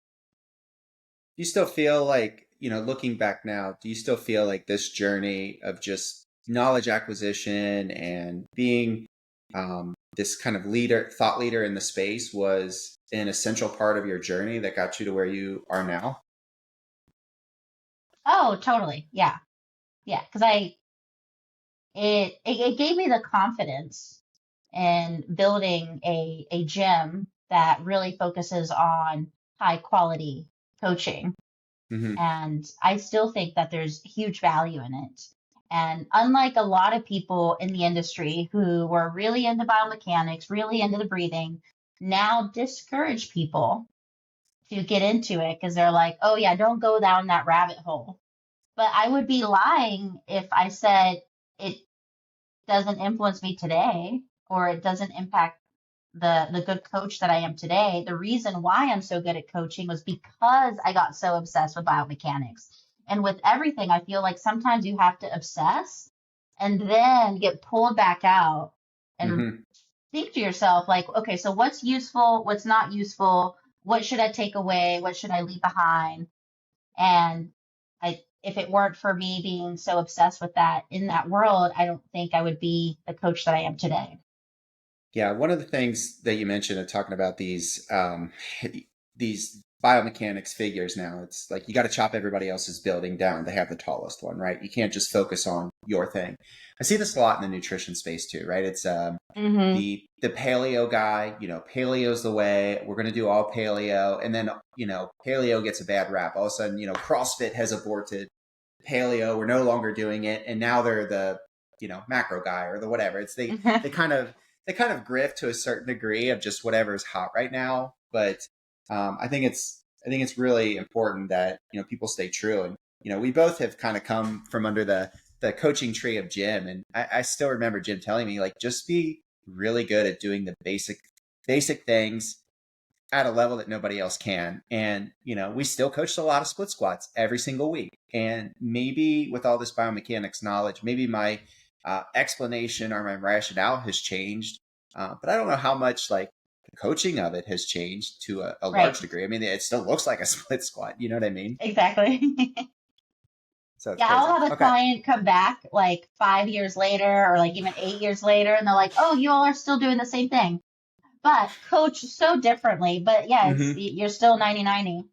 Do you still feel like, looking back now, do you still feel like this journey of just knowledge acquisition and being this kind of thought leader in the space was an essential part of your journey that got you to where you are now? Oh, totally. Yeah. Yeah. Because it gave me the confidence in building a gym that really focuses on high quality coaching. Hmm. And I still think that there's huge value in it. And unlike a lot of people in the industry who were really into biomechanics, really into the breathing, now discourage people to get into it because they're like, oh, yeah, don't go down that rabbit hole. But I would be lying if I said it doesn't influence me today or it doesn't impact the good coach that I am today. The reason why I'm so good at coaching was because I got so obsessed with biomechanics. And with everything, I feel like sometimes you have to obsess and then get pulled back out and Hmm. think to yourself, like, okay, so what's useful? What's not useful? What should I take away? What should I leave behind? And if it weren't for me being so obsessed with that in that world, I don't think I would be the coach that I am today. Yeah, one of the things that you mentioned in talking about these biomechanics figures now, it's like you got to chop everybody else's building down to have the tallest one, right? You can't just focus on your thing. I see this a lot in the nutrition space too, right? It's Hmm. the paleo guy, paleo's the way. We're going to do all paleo, and then paleo gets a bad rap. All of a sudden, CrossFit has aborted paleo. We're no longer doing it, and now they're the macro guy or the whatever. It's they kind of they kind of grift to a certain degree of just whatever's hot right now. But I think it's really important that people stay true. And we both have kind of come from under the coaching tree of Jim, and I still remember Jim telling me, like, just be really good at doing the basic things at a level that nobody else can. And we still coached a lot of split squats every single week. And maybe with all this biomechanics knowledge, maybe my explanation or my rationale has changed. But I don't know how much, like, the coaching of it has changed to a large Right. degree. I mean, it still looks like a split squat. You know what I mean? Exactly. So it's Yeah, I'll crazy. have a Okay. client come back like 5 years later or like even 8 years later, and they're like, "Oh, you all are still doing the same thing, but coach so differently." But yeah, Hmm. you're still 90-90.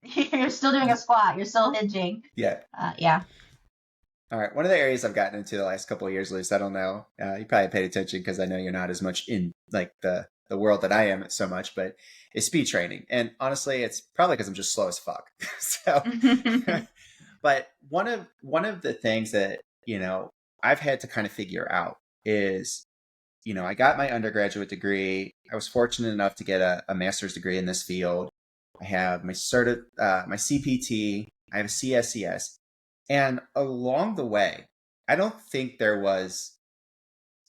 You're still doing a squat. You're still hinging. Yeah. Yeah. All right. One of the areas I've gotten into the last couple of years, Luce, I don't know. You probably paid attention because I know you're not as much in like the world that I am so much, but is speed training. And honestly, it's probably because I'm just slow as fuck. So, but one of the things that I've had to kind of figure out is I got my undergraduate degree. I was fortunate enough to get a master's degree in this field. I have my CPT. I have a CSCS. And along the way, I don't think there was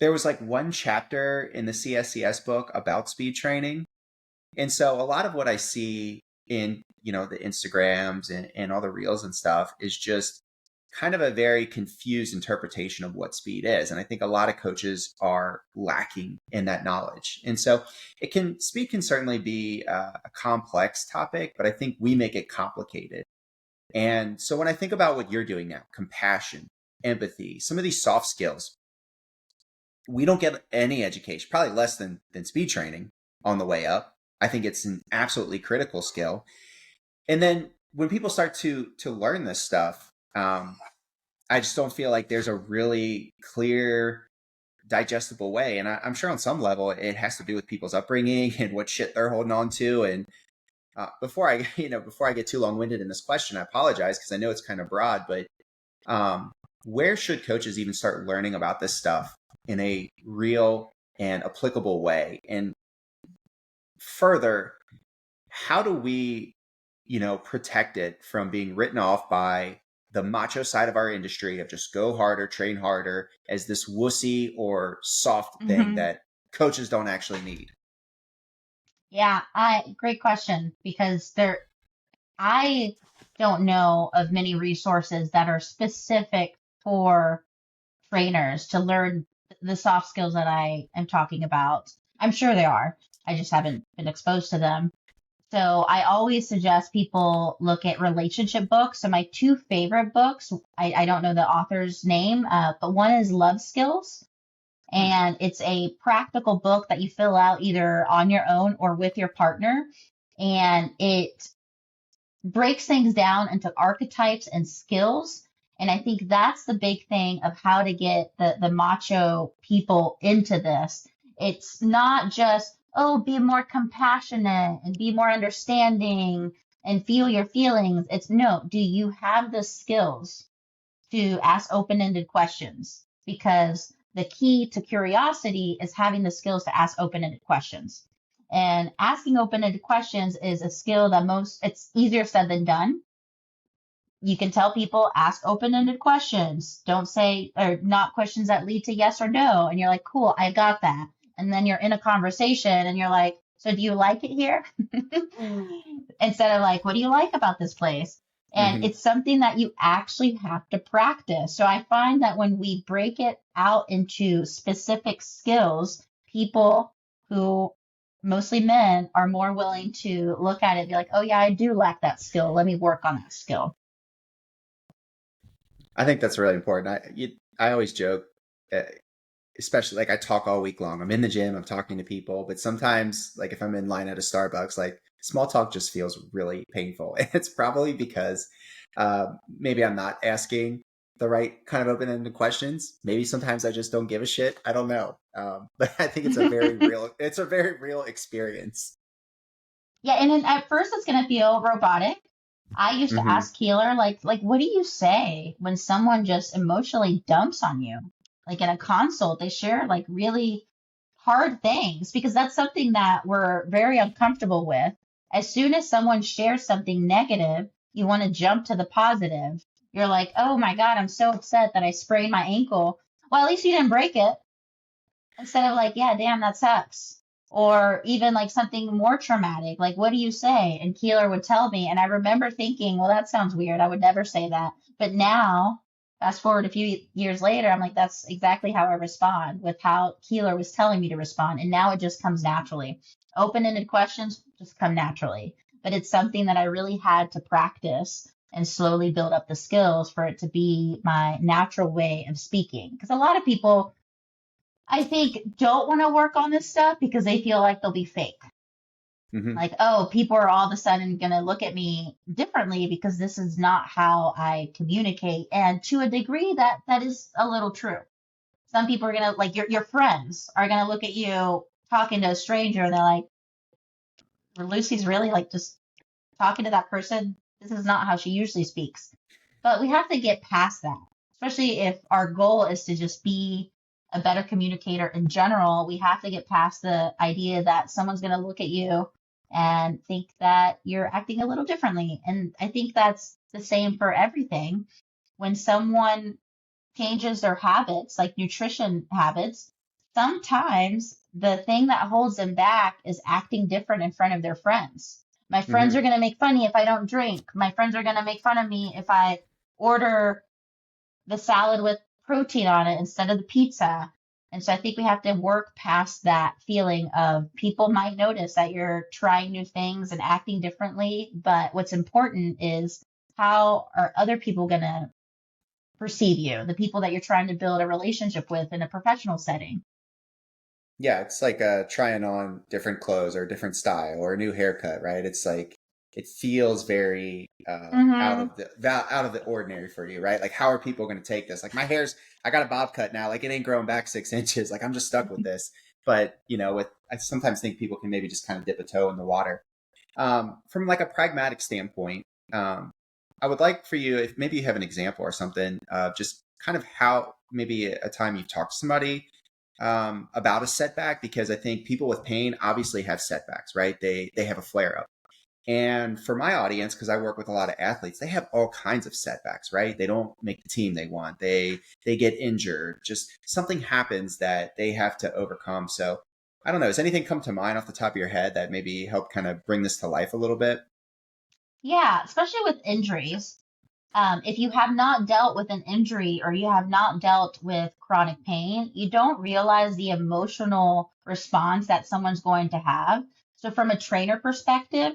like one chapter in the CSCS book about speed training. And so a lot of what I see in, the Instagrams and all the reels and stuff is just kind of a very confused interpretation of what speed is. And I think a lot of coaches are lacking in that knowledge. And so speed can certainly be a complex topic, but I think we make it complicated. And so when I think about what you're doing now, compassion, empathy, some of these soft skills, we don't get any education, probably less than speed training on the way up. I think it's an absolutely critical skill. And then when people start to learn this stuff, Um, I just don't feel like there's a really clear, digestible way. And I'm sure on some level it has to do with people's upbringing and what shit they're holding on to. And before I, before I get too long winded in this question, I apologize because I know it's kind of broad, but um, where should coaches even start learning about this stuff in a real and applicable way? And further, how do we, protect it from being written off by the macho side of our industry of just go harder, train harder as this wussy or soft thing Hmm. that coaches don't actually need? Yeah, great question because I don't know of many resources that are specific for trainers to learn the soft skills that I am talking about. I'm sure they are. I just haven't been exposed to them. So I always suggest people look at relationship books. So my two favorite books, I don't know the author's name, but one is Love Skills. Hmm. And it's a practical book that you fill out either on your own or with your partner. And it breaks things down into archetypes and skills. And I think that's the big thing of how to get the macho people into this. It's not just, oh, be more compassionate and be more understanding and feel your feelings. It's no, do you have the skills to ask open ended questions? Because the key to curiosity is having the skills to ask open ended questions. And asking open ended questions is a skill that it's easier said than done. You can tell people ask open ended questions. Don't say, or not questions that lead to yes or no. And you're like, cool, I got that. And then you're in a conversation and you're like, so do you like it here? Instead of like, what do you like about this place? And Hmm. it's something that you actually have to practice. So I find that when we break it out into specific skills, people who mostly men are more willing to look at it and be like, oh yeah, I do lack that skill. Let me work on that skill. I think that's really important. I always joke, uh, especially like I talk all week long. I'm in the gym, I'm talking to people, but sometimes, like if I'm in line at a Starbucks, like small talk just feels really painful. And it's probably because maybe I'm not asking the right kind of open ended questions. Maybe sometimes I just don't give a shit. I don't know. But I think it's a very real experience. Yeah, and then at first it's gonna feel robotic. I used to Hmm. ask Keeler, like, what do you say when someone just emotionally dumps on you? Like in a consult, they share like really hard things because that's something that we're very uncomfortable with. As soon as someone shares something negative, you want to jump to the positive. You're like, oh my God, I'm so upset that I sprained my ankle. Well, at least you didn't break it. Instead of like, yeah, damn, that sucks. Or even like something more traumatic, like, what do you say? And Keeler would tell me. And I remember thinking, well, that sounds weird. I would never say that. But now, fast forward a few years later, I'm like, that's exactly how I respond with how Keeler was telling me to respond. And now it just comes naturally. Open ended questions just come naturally. But it's something that I really had to practice and slowly build up the skills for it to be my natural way of speaking. Because a lot of people, I think, don't want to work on this stuff because they feel like they'll be fake. Hmm. Like, oh, people are all of a sudden going to look at me differently because this is not how I communicate. And to a degree, that is a little true. Some people are going to, like, your friends are going to look at you talking to a stranger and they're like, Lucy's really like just talking to that person. This is not how she usually speaks. But we have to get past that, especially if our goal is to just be a better communicator in general. We have to get past the idea that someone's going to look at you and think that you're acting a little differently. And I think that's the same for everything. When someone changes their habits, like nutrition habits, sometimes the thing that holds them back is acting different in front of their friends. My friends Hmm. are going to make fun of me if I don't drink. My friends are going to make fun of me if I order the salad with protein on it instead of the pizza. And so I think we have to work past that feeling of people might notice that you're trying new things and acting differently. But what's important is how are other people going to perceive you, the people that you're trying to build a relationship with in a professional setting. Yeah, it's like trying on different clothes or a different style or a new haircut, right? It's like it feels very Mm-hmm. out of the ordinary for you, right? Like, how are people going to take this? Like, I got a bob cut now. Like, it ain't growing back 6 inches. Like, I'm just stuck with this. But I sometimes think people can maybe just kind of dip a toe in the water. From like a pragmatic standpoint, I would like for you, if maybe you have an example or something, just kind of how maybe a time you've talked to somebody about a setback, because I think people with pain obviously have setbacks, right? They have a flare up. And for my audience, because I work with a lot of athletes, they have all kinds of setbacks, right? They don't make the team they want. They get injured. Just something happens that they have to overcome. So I don't know. Does anything come to mind off the top of your head that maybe help kind of bring this to life a little bit? Yeah, especially with injuries. If you have not dealt with an injury or you have not dealt with chronic pain, you don't realize the emotional response that someone's going to have. So, from a trainer perspective,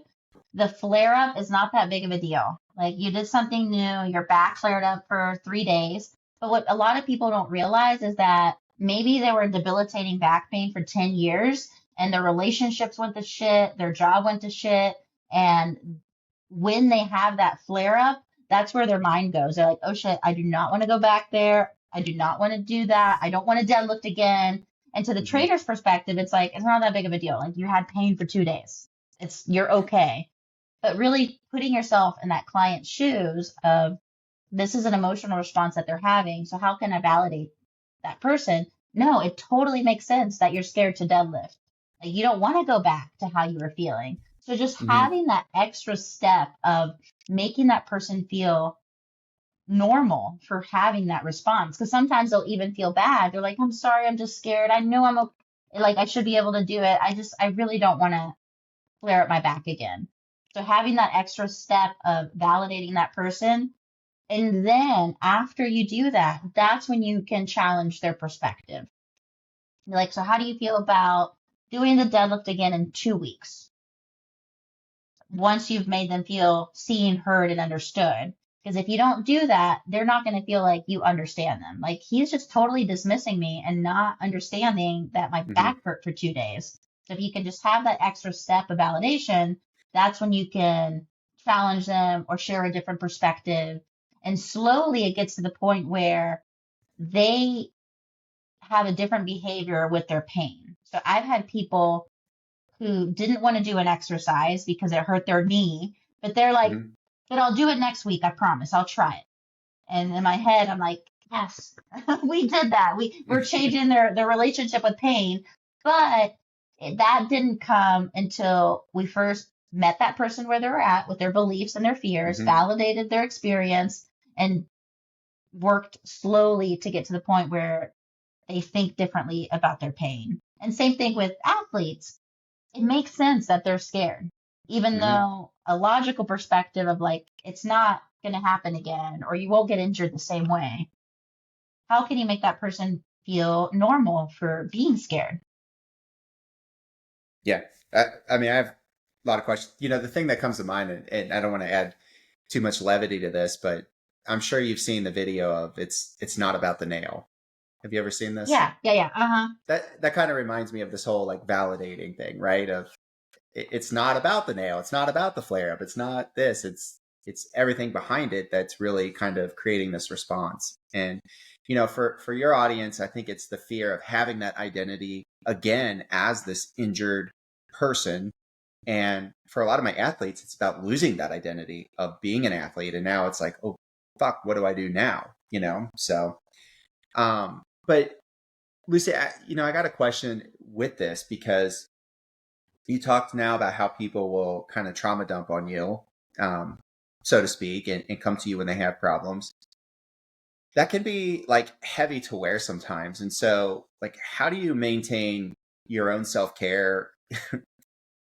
the flare up is not that big of a deal. Like you did something new, your back flared up for 3 days. But what a lot of people don't realize is that maybe they were debilitating back pain for 10 years and their relationships went to shit, their job went to shit. And when they have that flare up, that's where their mind goes. They're like, oh shit, I do not want to go back there. I do not want to do that. I don't want to deadlift again. And to the Hmm. trader's perspective, it's like, it's not that big of a deal. Like you had pain for 2 days. You're okay. But really putting yourself in that client's shoes of this is an emotional response that they're having. So how can I validate that person? No, it totally makes sense that you're scared to deadlift. Like you don't want to go back to how you were feeling. So just Hmm. having that extra step of making that person feel normal for having that response. Because sometimes they'll even feel bad. They're like, I'm sorry, I'm just scared. I know I'm okay. Like I should be able to do it. I really don't want to flare up my back again. So having that extra step of validating that person. And then after you do that, that's when you can challenge their perspective. You're like, so how do you feel about doing the deadlift again in 2 weeks? Once you've made them feel seen, heard, and understood. Because if you don't do that, they're not going to feel like you understand them. Like he's just totally dismissing me and not understanding that my Hmm. back hurt for 2 days. So if you can just have that extra step of validation, that's when you can challenge them or share a different perspective. And slowly it gets to the point where they have a different behavior with their pain. So I've had people who didn't want to do an exercise because it hurt their knee, but they're like, Hmm. but I'll do it next week. I promise. I'll try it. And in my head, I'm like, yes, we did that. We're changing their relationship with pain. But that didn't come until we first met that person where they're at with their beliefs and their fears, Hmm. validated their experience, and worked slowly to get to the point where they think differently about their pain. And same thing with athletes. It makes sense that they're scared, even Hmm. though a logical perspective of like, it's not going to happen again, or you won't get injured the same way. How can you make that person feel normal for being scared? Yeah. I mean, I have a lot of questions. The thing that comes to mind, and I don't want to add too much levity to this, but I'm sure you've seen the video of it's not about the nail. Have you ever seen this? Yeah, yeah, yeah. Uh huh. That kind of reminds me of this whole like validating thing, right? Of it's not about the nail, it's not about the flare up, it's not this, it's everything behind it that's really kind of creating this response. And for your audience, I think it's the fear of having that identity again as this injured person. And for a lot of my athletes, it's about losing that identity of being an athlete, and now it's like, oh fuck, what do I do now? So but Lucy, I got a question with this, because you talked now about how people will kind of trauma dump on you, um, so to speak, and come to you when they have problems. That can be like heavy to wear sometimes. And so, like, how do you maintain your own self care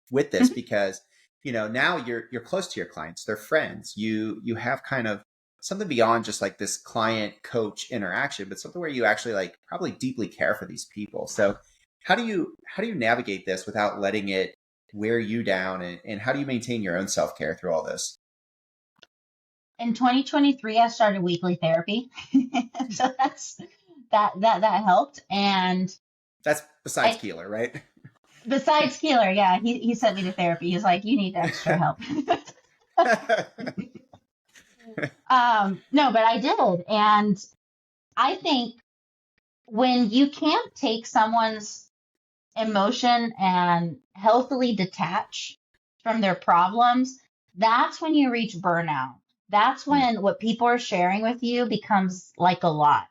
with this? Because now you're close to your clients, they're friends. You have kind of something beyond just like this client coach interaction, but something where you actually like probably deeply care for these people. So how do you navigate this without letting it wear you down, and how do you maintain your own self-care through all this? In 2023, I started weekly therapy, so that helped. And That's besides I, Keeler, right? besides Keeler, yeah, he sent me to therapy. He's like, you need extra help. No, but I did. And I think when you can't take someone's emotion and healthily detach from their problems, that's when you reach burnout. That's when what people are sharing with you becomes like a lot.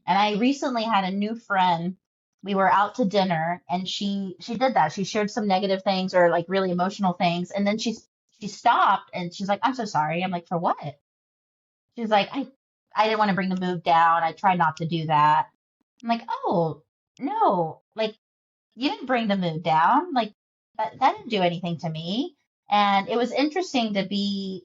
And I recently had a new friend. We were out to dinner and she did that. She shared some negative things or like really emotional things. And then she stopped and she's like, I'm so sorry. I'm like, for what? She's like, I didn't want to bring the mood down. I tried not to do that. I'm like, oh, no, like you didn't bring the mood down. Like that didn't do anything to me. And it was interesting to be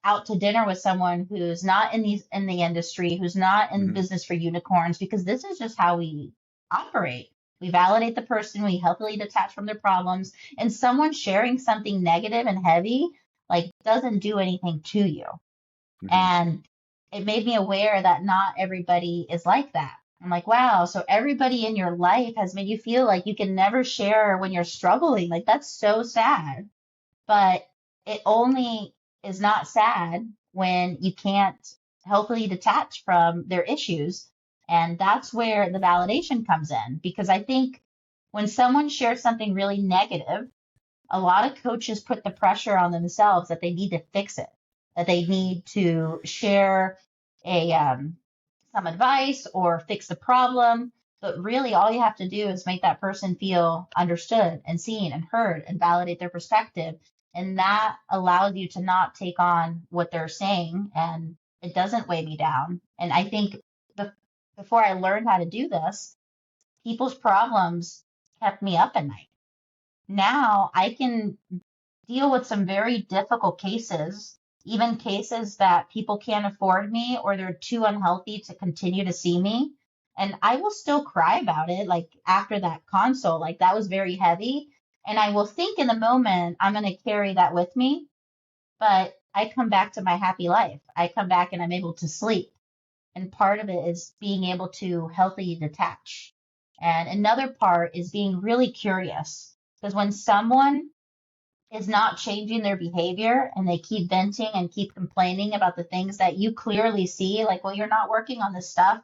out to dinner with someone who's not in the industry, who's not in Mhm. business for unicorns, because this is just how we operate. We validate the person, we healthily detach from their problems, and someone sharing something negative and heavy like doesn't do anything to you. Mhm. And it made me aware that not everybody is like that. I'm like, wow, so everybody in your life has made you feel like you can never share when you're struggling. Like, that's so sad. But it only is not sad when you can't healthily detach from their issues. And that's where the validation comes in. Because I think when someone shares something really negative, a lot of coaches put the pressure on themselves that they need to fix it, that they need to share a some advice or fix the problem. But really, all you have to do is make that person feel understood and seen and heard and validate their perspective. And that allows you to not take on what they're saying, and it doesn't weigh me down. And I think the, before I learned how to do this, people's problems kept me up at night. Now I can deal with some very difficult cases, even cases that people can't afford me or they're too unhealthy to continue to see me. And I will still cry about it, like after that consult, like that was very heavy. And I will think in the moment, I'm going to carry that with me. But I come back to my happy life. I come back and I'm able to sleep. And part of it is being able to healthily detach. And another part is being really curious. Because when someone is not changing their behavior and they keep venting and keep complaining about the things that you clearly see, like, well, you're not working on the stuff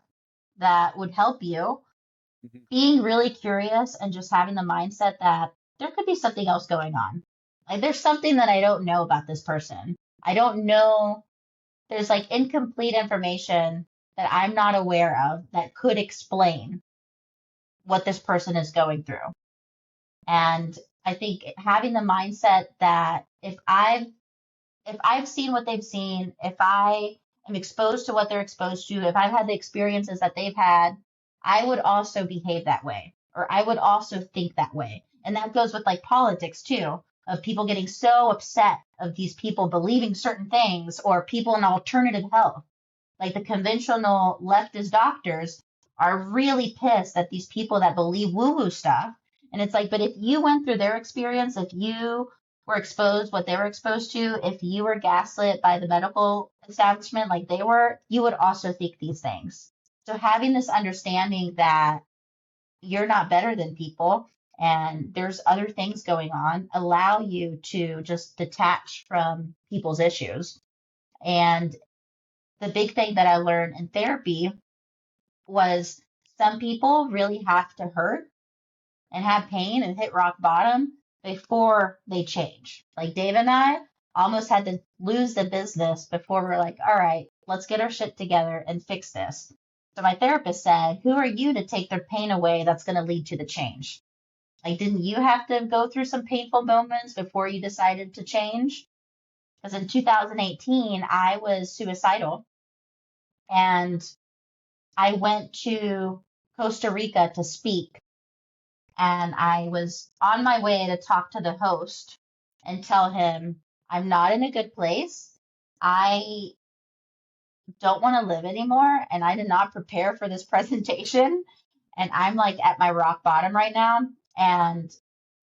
that would help you, Mhm. being really curious and just having the mindset that there could be something else going on. Like, there's something that I don't know about this person. I don't know. There's like incomplete information that I'm not aware of that could explain what this person is going through. And I think having the mindset that if I've seen what they've seen, if I am exposed to what they're exposed to, if I've had the experiences that they've had, I would also behave that way, or I would also think that way. And that goes with like politics too, of people getting so upset of these people believing certain things, or people in alternative health, like the conventional leftist doctors are really pissed at these people that believe woo woo stuff. And it's like, but if you went through their experience, if you were exposed what they were exposed to, if you were gaslit by the medical establishment like they were, you would also think these things. So having this understanding that you're not better than people and there's other things going on allow you to just detach from people's issues. And the big thing that I learned in therapy was some people really have to hurt and have pain and hit rock bottom before they change. Like Dave and I almost had to lose the business before we're like, all right, let's get our shit together and fix this. So my therapist said, who are you to take their pain away that's going to lead to the change? Like, didn't you have to go through some painful moments before you decided to change? Because in 2018, I was suicidal and I went to Costa Rica to speak, and I was on my way to talk to the host and tell him I'm not in a good place. I don't want to live anymore, and I did not prepare for this presentation. And I'm like at my rock bottom right now. And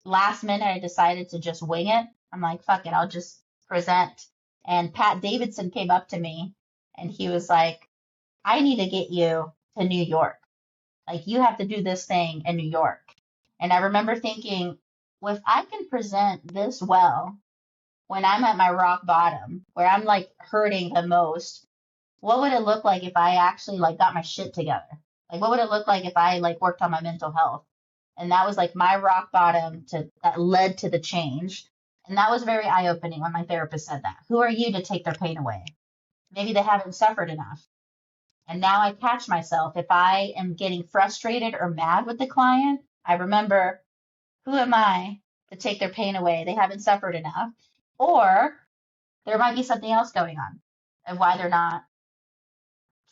last minute, I decided to just wing it. I'm like, fuck it, I'll just present. And Pat Davidson came up to me and he was like, I need to get you to New York. Like, you have to do this thing in New York. And I remember thinking, well, if I can present this well when I'm at my rock bottom, where I'm like hurting the most, what would it look like if I actually like got my shit together? Like what would it look like if I like worked on my mental health? And that was like my rock bottom to that led to the change. And that was very eye-opening when my therapist said that. Who are you to take their pain away? Maybe they haven't suffered enough. And now I catch myself if I am getting frustrated or mad with the client, I remember, who am I to take their pain away? They haven't suffered enough. Or there might be something else going on of why they're not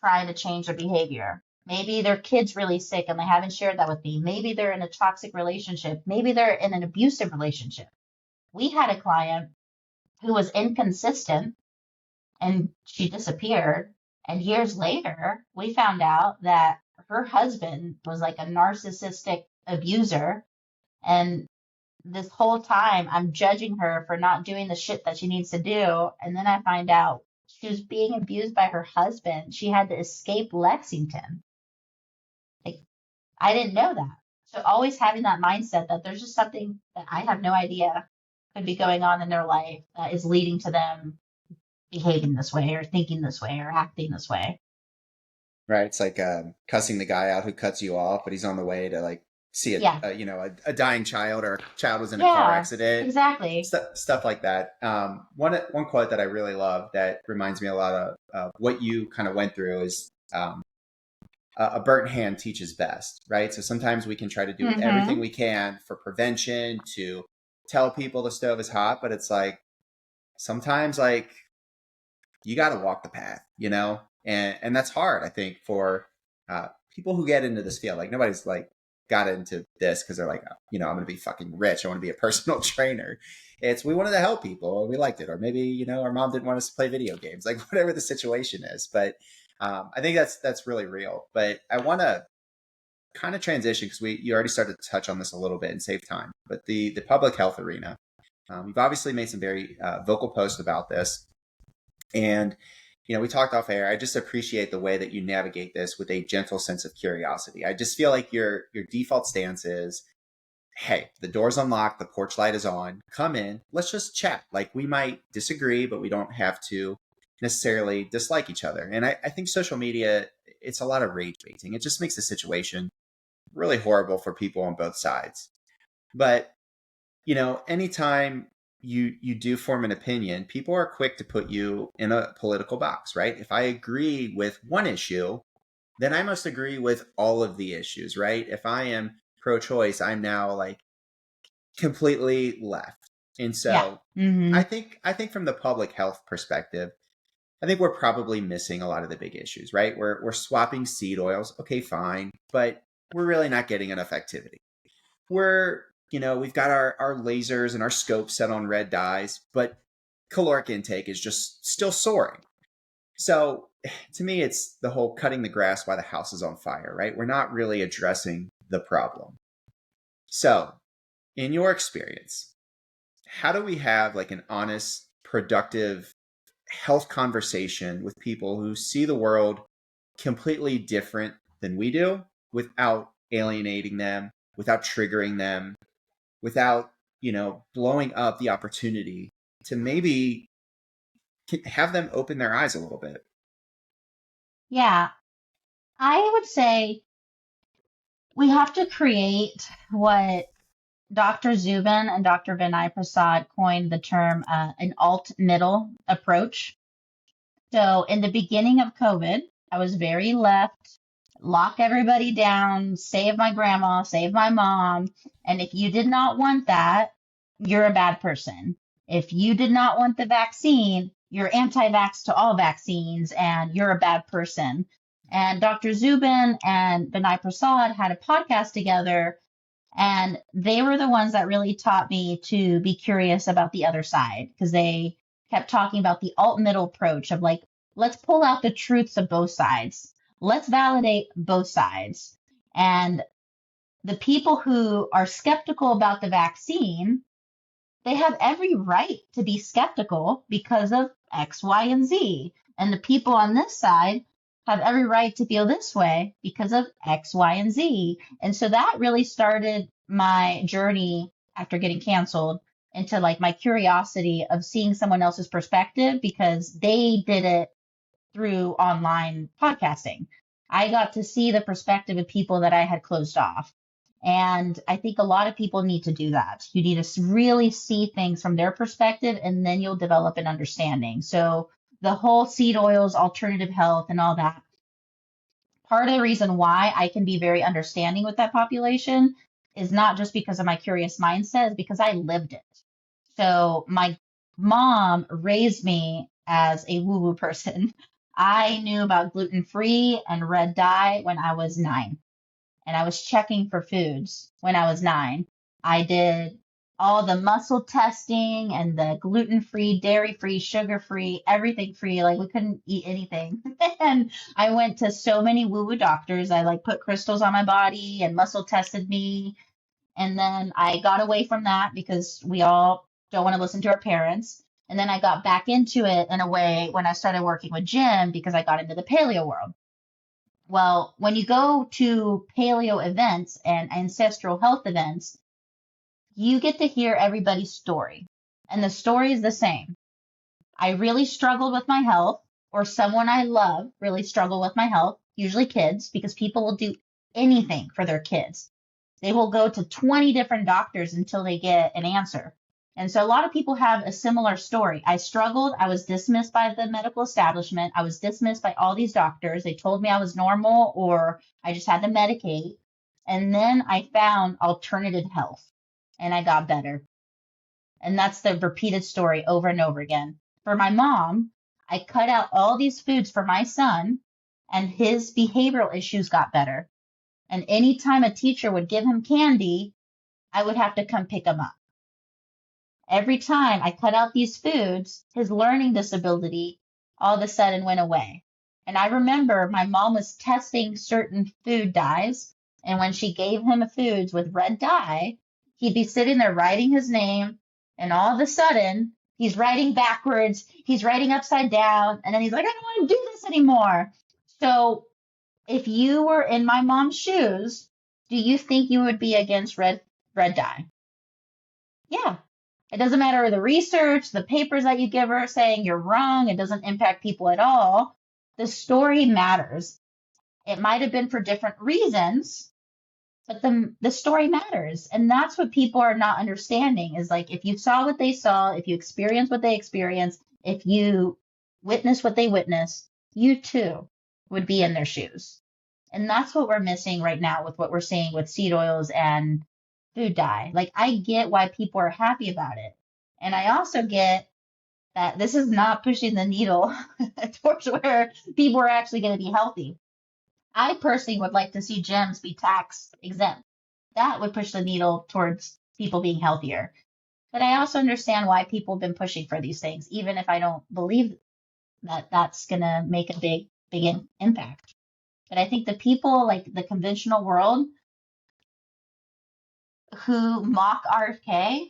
trying to change their behavior. Maybe their kid's really sick and they haven't shared that with me. Maybe they're in a toxic relationship. Maybe they're in an abusive relationship. We had a client who was inconsistent and she disappeared. And years later, we found out that her husband was like a narcissistic abuser. And this whole time, I'm judging her for not doing the shit that she needs to do. And then I find out she was being abused by her husband. She had to escape Lexington. Like, I didn't know that. So always having that mindset that there's just something that I have no idea could be going on in their life that is leading to them behaving this way or thinking this way or acting this way. Right. It's like cussing the guy out who cuts you off, but he's on the way to like see Yeah. a dying child, or a child was in a car Yeah, accident. exactly. Stuff like that. One quote that I really love that reminds me a lot of what you kind of went through is a burnt hand teaches best, right? So sometimes we can try to do everything we can for prevention to tell people the stove is hot, but it's like sometimes like you got to walk the path, and that's hard, I think, for people who get into this field. Like nobody's like got into this because they're like, I'm going to be fucking rich. I want to be a personal trainer. It's we wanted to help people and we liked it, or maybe our mom didn't want us to play video games, like whatever the situation is. But I think that's really real. But I want to kind of transition because you already started to touch on this a little bit and save time. But the public health arena, you've obviously made some very vocal posts about this. And, we talked off air. I just appreciate the way that you navigate this with a gentle sense of curiosity. I just feel like your default stance is, hey, the door's unlocked, the porch light is on, come in, let's just chat. Like we might disagree, but we don't have to necessarily dislike each other. And I think social media, it's a lot of rage baiting. It just makes the situation really horrible for people on both sides. But, anytime you do form an opinion, people are quick to put you in a political box, right? If I agree with one issue, then I must agree with all of the issues, right? If I am pro-choice, I'm now like completely left. And so I think from the public health perspective, I think we're probably missing a lot of the big issues, right? We're swapping seed oils. Okay, fine. But we're really not getting enough activity. We've got our lasers and our scopes set on red dyes, but caloric intake is just still soaring. So to me, it's the whole cutting the grass while the house is on fire, right? We're not really addressing the problem. So in your experience, how do we have like an honest, productive health conversation with people who see the world completely different than we do without alienating them, without triggering them, without, blowing up the opportunity to maybe have them open their eyes a little bit? Yeah, I would say we have to create what Dr. Zubin and Dr. Vinay Prasad coined the term an alt-middle approach. So in the beginning of COVID, I was very left, lock everybody down, save my grandma, save my mom. And if you did not want that, you're a bad person. If you did not want the vaccine, you're anti-vax to all vaccines and you're a bad person. And Dr. Zubin and Vinay Prasad had a podcast together, and they were the ones that really taught me to be curious about the other side, because they kept talking about the alt-middle approach of like, let's pull out the truths of both sides. Let's validate both sides. And the people who are skeptical about the vaccine, they have every right to be skeptical because of X, Y, and Z. And the people on this side have every right to feel this way because of X, Y, and Z. And so that really started my journey after getting canceled into like my curiosity of seeing someone else's perspective because they did it through online podcasting. I got to see the perspective of people that I had closed off. And I think a lot of people need to do that. You need to really see things from their perspective, and then you'll develop an understanding. So the whole seed oils, alternative health, and all that, part of the reason why I can be very understanding with that population is not just because of my curious mindset, it's because I lived it. So my mom raised me as a woo-woo person. I knew about gluten-free and red dye when I was 9, and I was checking for foods when I was 9. I did all the muscle testing and the gluten-free, dairy-free, sugar-free, everything free. Like we couldn't eat anything. And I went to so many woo-woo doctors. I like put crystals on my body and muscle tested me. And then I got away from that because we all don't want to listen to our parents. And then I got back into it in a way when I started working with Jim because I got into the paleo world. Well, when you go to paleo events and ancestral health events, you get to hear everybody's story. And the story is the same. I really struggled with my health, or someone I love really struggled with my health, usually kids, because people will do anything for their kids. They will go to 20 different doctors until they get an answer. And so a lot of people have a similar story. I struggled. I was dismissed by the medical establishment. I was dismissed by all these doctors. They told me I was normal or I just had to medicate. And then I found alternative health and I got better. And that's the repeated story over and over again. For my mom, I cut out all these foods for my son and his behavioral issues got better. And anytime a teacher would give him candy, I would have to come pick him up. Every time I cut out these foods, his learning disability all of a sudden went away. And I remember my mom was testing certain food dyes, and when she gave him foods with red dye, he'd be sitting there writing his name, and all of a sudden, he's writing backwards, he's writing upside down, and then he's like, I don't want to do this anymore. So if you were in my mom's shoes, do you think you would be against red dye? Yeah. It doesn't matter the research, the papers that you give her saying you're wrong, it doesn't impact people at all. The story matters. It might have been for different reasons, but the story matters. And that's what people are not understanding is like if you saw what they saw, if you experienced what they experienced, if you witnessed what they witnessed, you too would be in their shoes. And that's what we're missing right now with what we're seeing with seed oils and food dye. Like I get why people are happy about it. And I also get that this is not pushing the needle towards where people are actually going to be healthy. I personally would like to see gyms be tax exempt. That would push the needle towards people being healthier. But I also understand why people have been pushing for these things, even if I don't believe that that's going to make a big impact. But I think the people like the conventional world who mock RFK,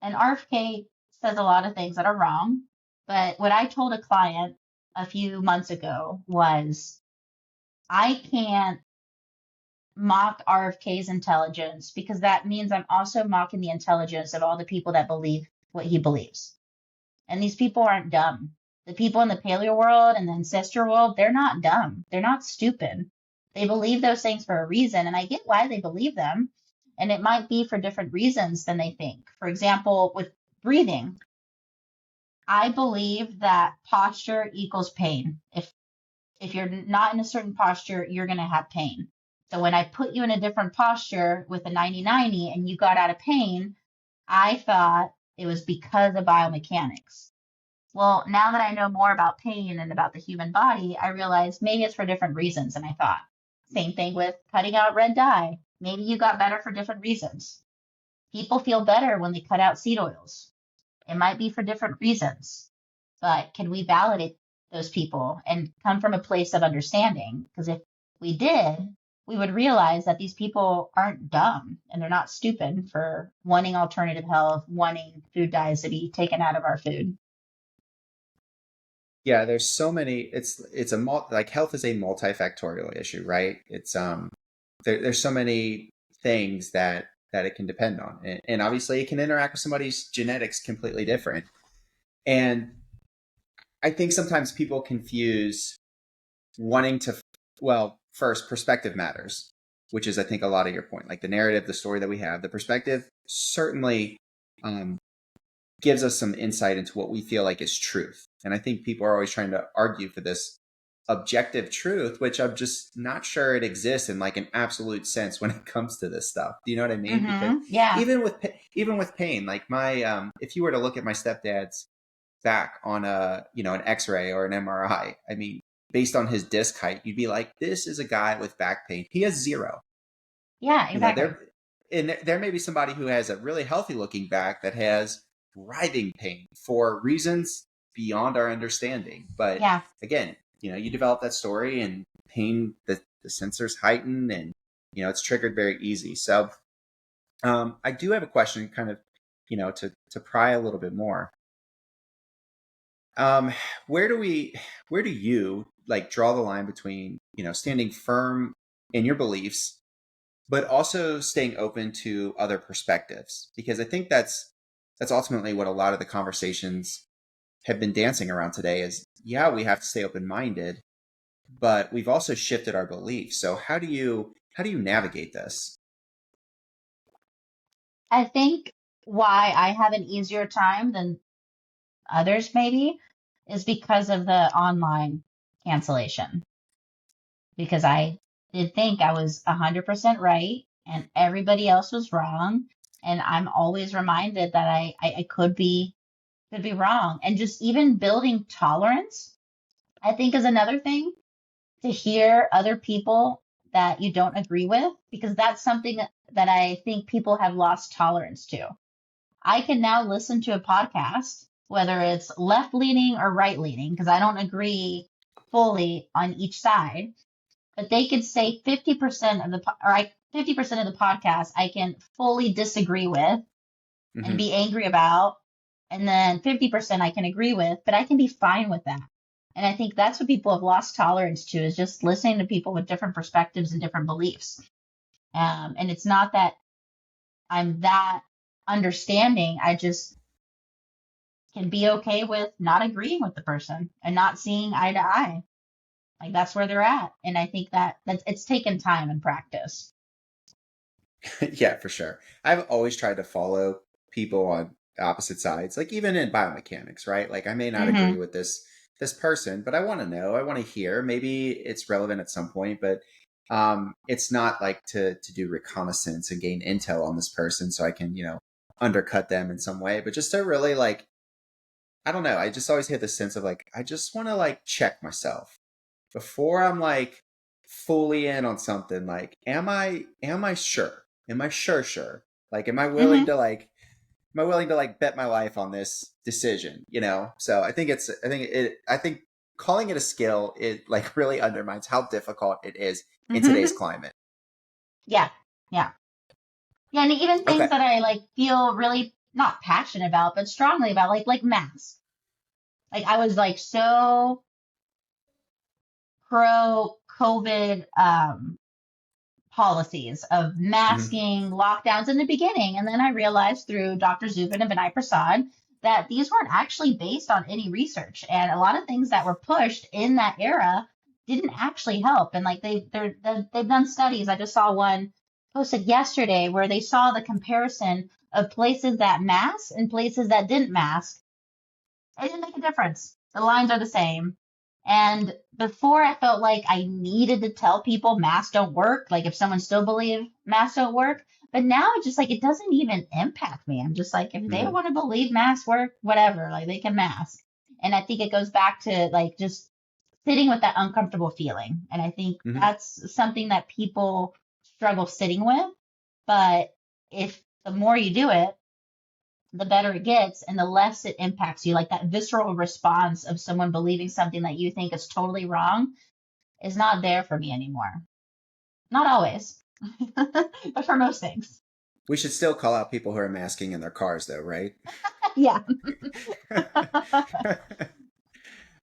and RFK says a lot of things that are wrong. But what I told a client a few months ago was I can't mock RFK's intelligence because that means I'm also mocking the intelligence of all the people that believe what he believes. And these people aren't dumb. The people in the paleo world and the ancestral world, they're not dumb. They're not stupid. They believe those things for a reason, and I get why they believe them. And it might be for different reasons than they think. For example, with breathing, I believe that posture equals pain. If you're not in a certain posture, you're going to have pain. So when I put you in a different posture with a 90-90 and you got out of pain, I thought it was because of biomechanics. Well, now that I know more about pain and about the human body, I realized maybe it's for different reasons than I thought. Same thing with cutting out red dye. Maybe you got better for different reasons. People feel better when they cut out seed oils. It might be for different reasons, but can we validate those people and come from a place of understanding? Because if we did, we would realize that these people aren't dumb and they're not stupid for wanting alternative health, wanting food dyes to be taken out of our food. Yeah, there's so many. It's like health is a multifactorial issue, right? It's there's so many things that that it can depend on. And obviously it can interact with somebody's genetics completely different. And I think sometimes people confuse wanting to, well, first, perspective matters, which is, I think, a lot of your point. Like the narrative, the story that we have, the perspective certainly um, gives us some insight into what we feel like is truth. And I think people are always trying to argue for this objective truth, which I'm just not sure it exists in like an absolute sense when it comes to this stuff. Do you know what I mean? Because Yeah. even with pain, like my if you were to look at my stepdad's back on a an X-ray or an MRI, I mean, based on his disc height, you'd be like, this is a guy with back pain. He has zero. Yeah, You know, exactly. there may be somebody who has a really healthy looking back that has writhing pain for reasons beyond our understanding. But Yeah. again, you develop that story and pain, the sensors heighten, and it's triggered very easy. So I do have a question, kind of, to pry a little bit more. Um, where do you like draw the line between, standing firm in your beliefs, but also staying open to other perspectives? Because I think that's ultimately what a lot of the conversations have been dancing around today is, yeah, we have to stay open-minded, but we've also shifted our beliefs. So how do you navigate this? I think why I have an easier time than others maybe is because of the online cancellation. Because I did think I was 100% right and everybody else was wrong. And I'm always reminded that I could be wrong. And just even building tolerance, I think is another thing to hear other people that you don't agree with, because that's something that I think people have lost tolerance to. I can now listen to a podcast, whether it's left leaning or right leaning, because I don't agree fully on each side, but they could say 50% of the, or 50% of the podcast I can fully disagree with and Hmm. be angry about. And then 50% I can agree with, but I can be fine with that. And I think that's what people have lost tolerance to, is just listening to people with different perspectives and different beliefs. And it's not that I'm that understanding. I just can be okay with not agreeing with the person and not seeing eye to eye. Like that's where they're at. And I think that's it's taken time and practice. Yeah, for sure. I've always tried to follow people on opposite sides, like even in biomechanics, right? Like I may not agree Hmm. with this person, but I want to know, I want to hear. Maybe it's relevant at some point, but it's not like to do reconnaissance and gain intel on this person so I can, undercut them in some way, but just to really like, I don't know. I just always had this sense of like, I just want to like check myself before I'm like fully in on something. Like, am I sure? Am I sure? Like, Hmm. am I willing to like bet my life on this decision? So I think calling it a skill, it like really undermines how difficult it is in today's Hmm. climate. Yeah. Yeah. Yeah. And even things Okay. that I like feel really not passionate about, but strongly about, like masks. Like I was like so pro COVID policies of Hmm. masking, lockdowns in the beginning. And then I realized through Dr. Zubin and Vinay Prasad that these weren't actually based on any research. And a lot of things that were pushed in that era didn't actually help. And like they've done studies. I just saw one posted yesterday where they saw the comparison of places that mask and places that didn't mask. It didn't make a difference. The lines are the same. And before I felt like I needed to tell people masks don't work, like if someone still believed masks don't work. But now it's just like it doesn't even impact me. I'm just like, if they Hmm. want to believe masks work, whatever, like they can mask. And I think it goes back to like just sitting with that uncomfortable feeling. And I think Hmm. that's something that people struggle sitting with. But if the more you do it, the better it gets and the less it impacts you. Like that visceral response of someone believing something that you think is totally wrong is not there for me anymore. Not always, but for most things. We should still call out people who are masking in their cars, though, right? Yeah.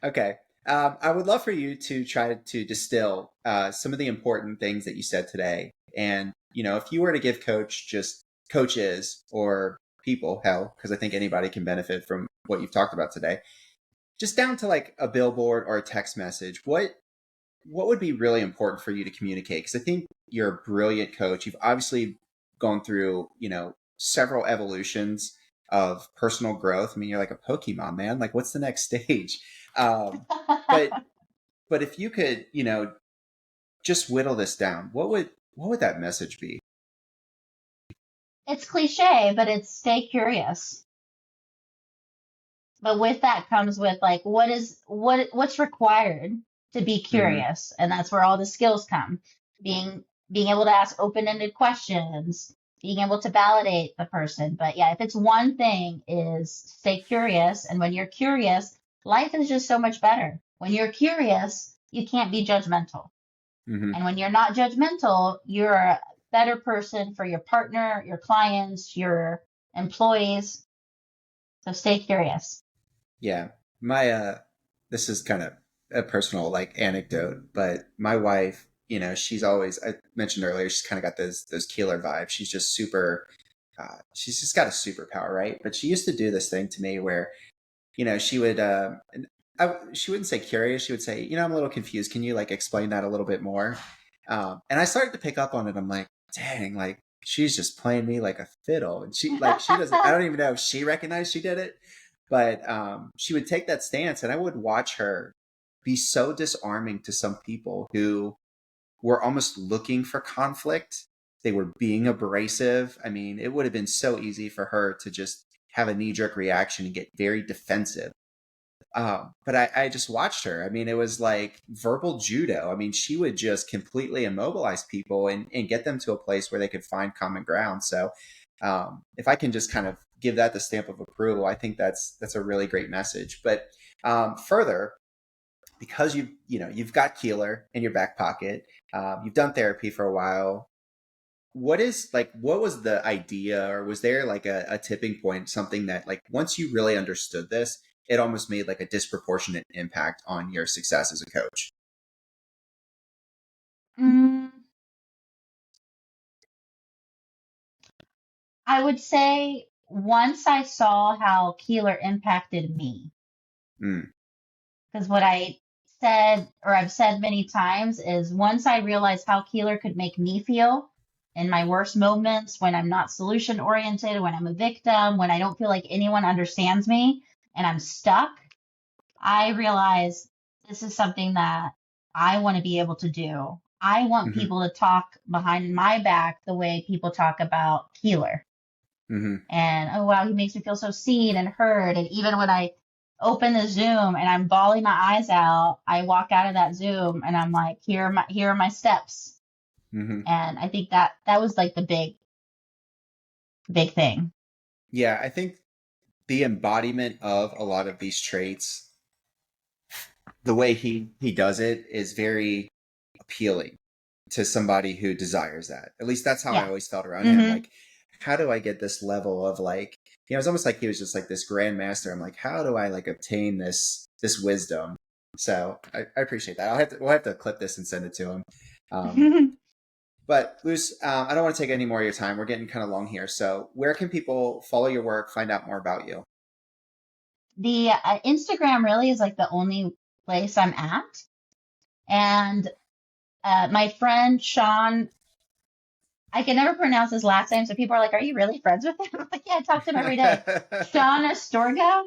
Okay. I would love for you to try to distill some of the important things that you said today. And, if you were to give Coach just coaches or people, hell, because I think anybody can benefit from what you've talked about today, just down to like a billboard or a text message, what would be really important for you to communicate? Because I think you're a brilliant coach. You've obviously gone through, several evolutions of personal growth. I mean, you're like a Pokemon, man. Like, what's the next stage? Um, but but if you could, just whittle this down, what would that message be? It's cliche, but it's stay curious. But with that comes with like what's required to be Hmm. curious, and that's where all the skills come. Being able to ask open-ended questions, being able to validate the person. But yeah, if it's one thing is stay curious, and when you're curious, life is just so much better. When you're curious, you can't be judgmental. Hmm. And when you're not judgmental, you're a better person for your partner, your clients, your employees. So stay curious. Yeah. My this is kind of a personal like anecdote, but my wife, she's always, I mentioned earlier, she's kind of got those killer vibes. She's just super she's just got a superpower, right? But she used to do this thing to me where, she would she wouldn't say curious, she would say, I'm a little confused. Can you like explain that a little bit more? And I started to pick up on it. I'm like, dang, like she's just playing me like a fiddle. And she doesn't, I don't even know if she recognized she did it, but she would take that stance and I would watch her be so disarming to some people who were almost looking for conflict. They were being abrasive. I mean, it would have been so easy for her to just have a knee jerk reaction and get very defensive. But I just watched her. I mean, it was like verbal judo. I mean, she would just completely immobilize people and get them to a place where they could find common ground. So if I can just kind of give that the stamp of approval, I think that's a really great message. But further, because you've got Keeler in your back pocket, you've done therapy for a while. What was the idea, or was there like a tipping point, something that like once you really understood this, it almost made like a disproportionate impact on your success as a coach? Mm, I would say once I saw how Keeler impacted me, Mm, because what I said, or I've said many times, is once I realized how Keeler could make me feel in my worst moments, when I'm not solution oriented, when I'm a victim, when I don't feel like anyone understands me and I'm stuck, I realized this is something that I want to be able to do. I want hmm. people to talk behind my back the way people talk about Keeler. Hmm. And oh wow, he makes me feel so seen and heard. And even when I open the Zoom and I'm bawling my eyes out, I walk out of that Zoom and I'm like, here are my steps. Hmm. And I think that was like the big thing. Yeah, I think the embodiment of a lot of these traits, the way he does it is very appealing to somebody who desires that. At least that's how I Yeah. always felt around him. Hmm. Like, how do I get this level of like, it's almost like he was just like this grandmaster. I'm like, how do I like obtain this wisdom? So I appreciate that. We'll have to clip this and send it to him. Um, but Luce, I don't want to take any more of your time. We're getting kind of long here. So where can people follow your work, find out more about you? The Instagram really is like the only place I'm at. And my friend Sean, I can never pronounce his last name, so people are like, "Are you really friends with him?" I'm like, "Yeah, I talk to him every day." Sean Astorga.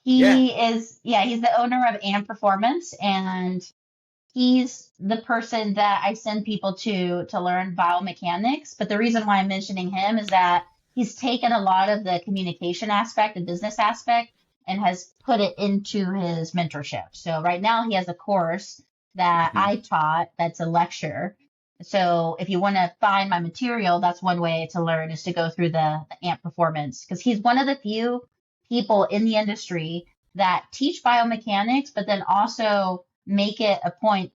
Yeah. He's the owner of And Performance, and he's the person that I send people to learn biomechanics. But the reason why I'm mentioning him is that he's taken a lot of the communication aspect, the business aspect, and has put it into his mentorship. So right now he has a course that Hmm. I taught that's a lecture. So if you want to find my material, that's one way to learn is to go through the AMP performance because he's one of the few people in the industry that teach biomechanics, but then also make it a point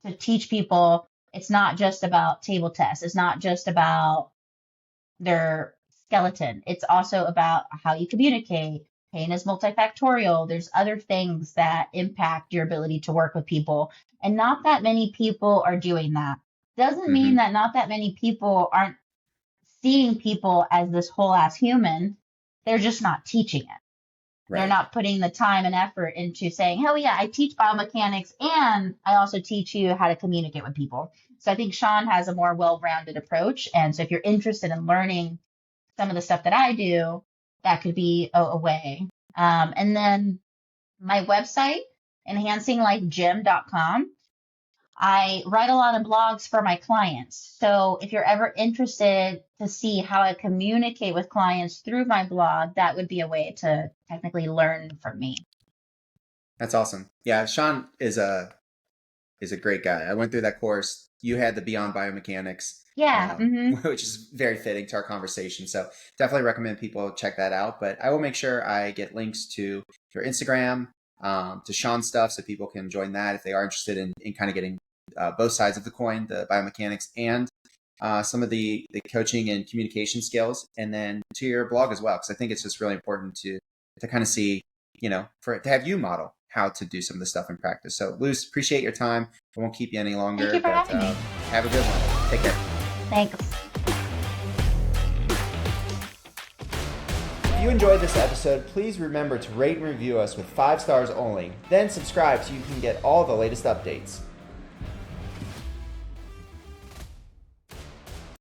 to teach people it's not just about table tests. It's not just about their skeleton. It's also about how you communicate. Pain is multifactorial. There's other things that impact your ability to work with people. And not that many people are doing that. Doesn't mean Hmm. that not that many people aren't seeing people as this whole ass human. They're just not teaching it. They're Right. not putting the time and effort into saying, oh, yeah, I teach biomechanics and I also teach you how to communicate with people. So I think Sean has a more well-rounded approach. And so if you're interested in learning some of the stuff that I do, that could be a way. And then my website, enhancinglifegym.com. I write a lot of blogs for my clients. So if you're ever interested to see how I communicate with clients through my blog, that would be a way to technically learn from me. That's awesome. Yeah, Sean is a great guy. I went through that course. You had the Beyond Biomechanics, Yeah. which is very fitting to our conversation. So definitely recommend people check that out. But I will make sure I get links to your Instagram, to Sean's stuff, so people can join that if they are interested in kind of getting both sides of the coin, the biomechanics and some of the coaching and communication skills, and then to your blog as well, because I think it's just really important to kind of see, to have you model how to do some of the stuff in practice. So, Luce, appreciate your time. I won't keep you any longer. Thank you for having me. Have a good one. Take care. Thanks. If you enjoyed this episode, please remember to rate and review us with 5 stars only. Then subscribe so you can get all the latest updates.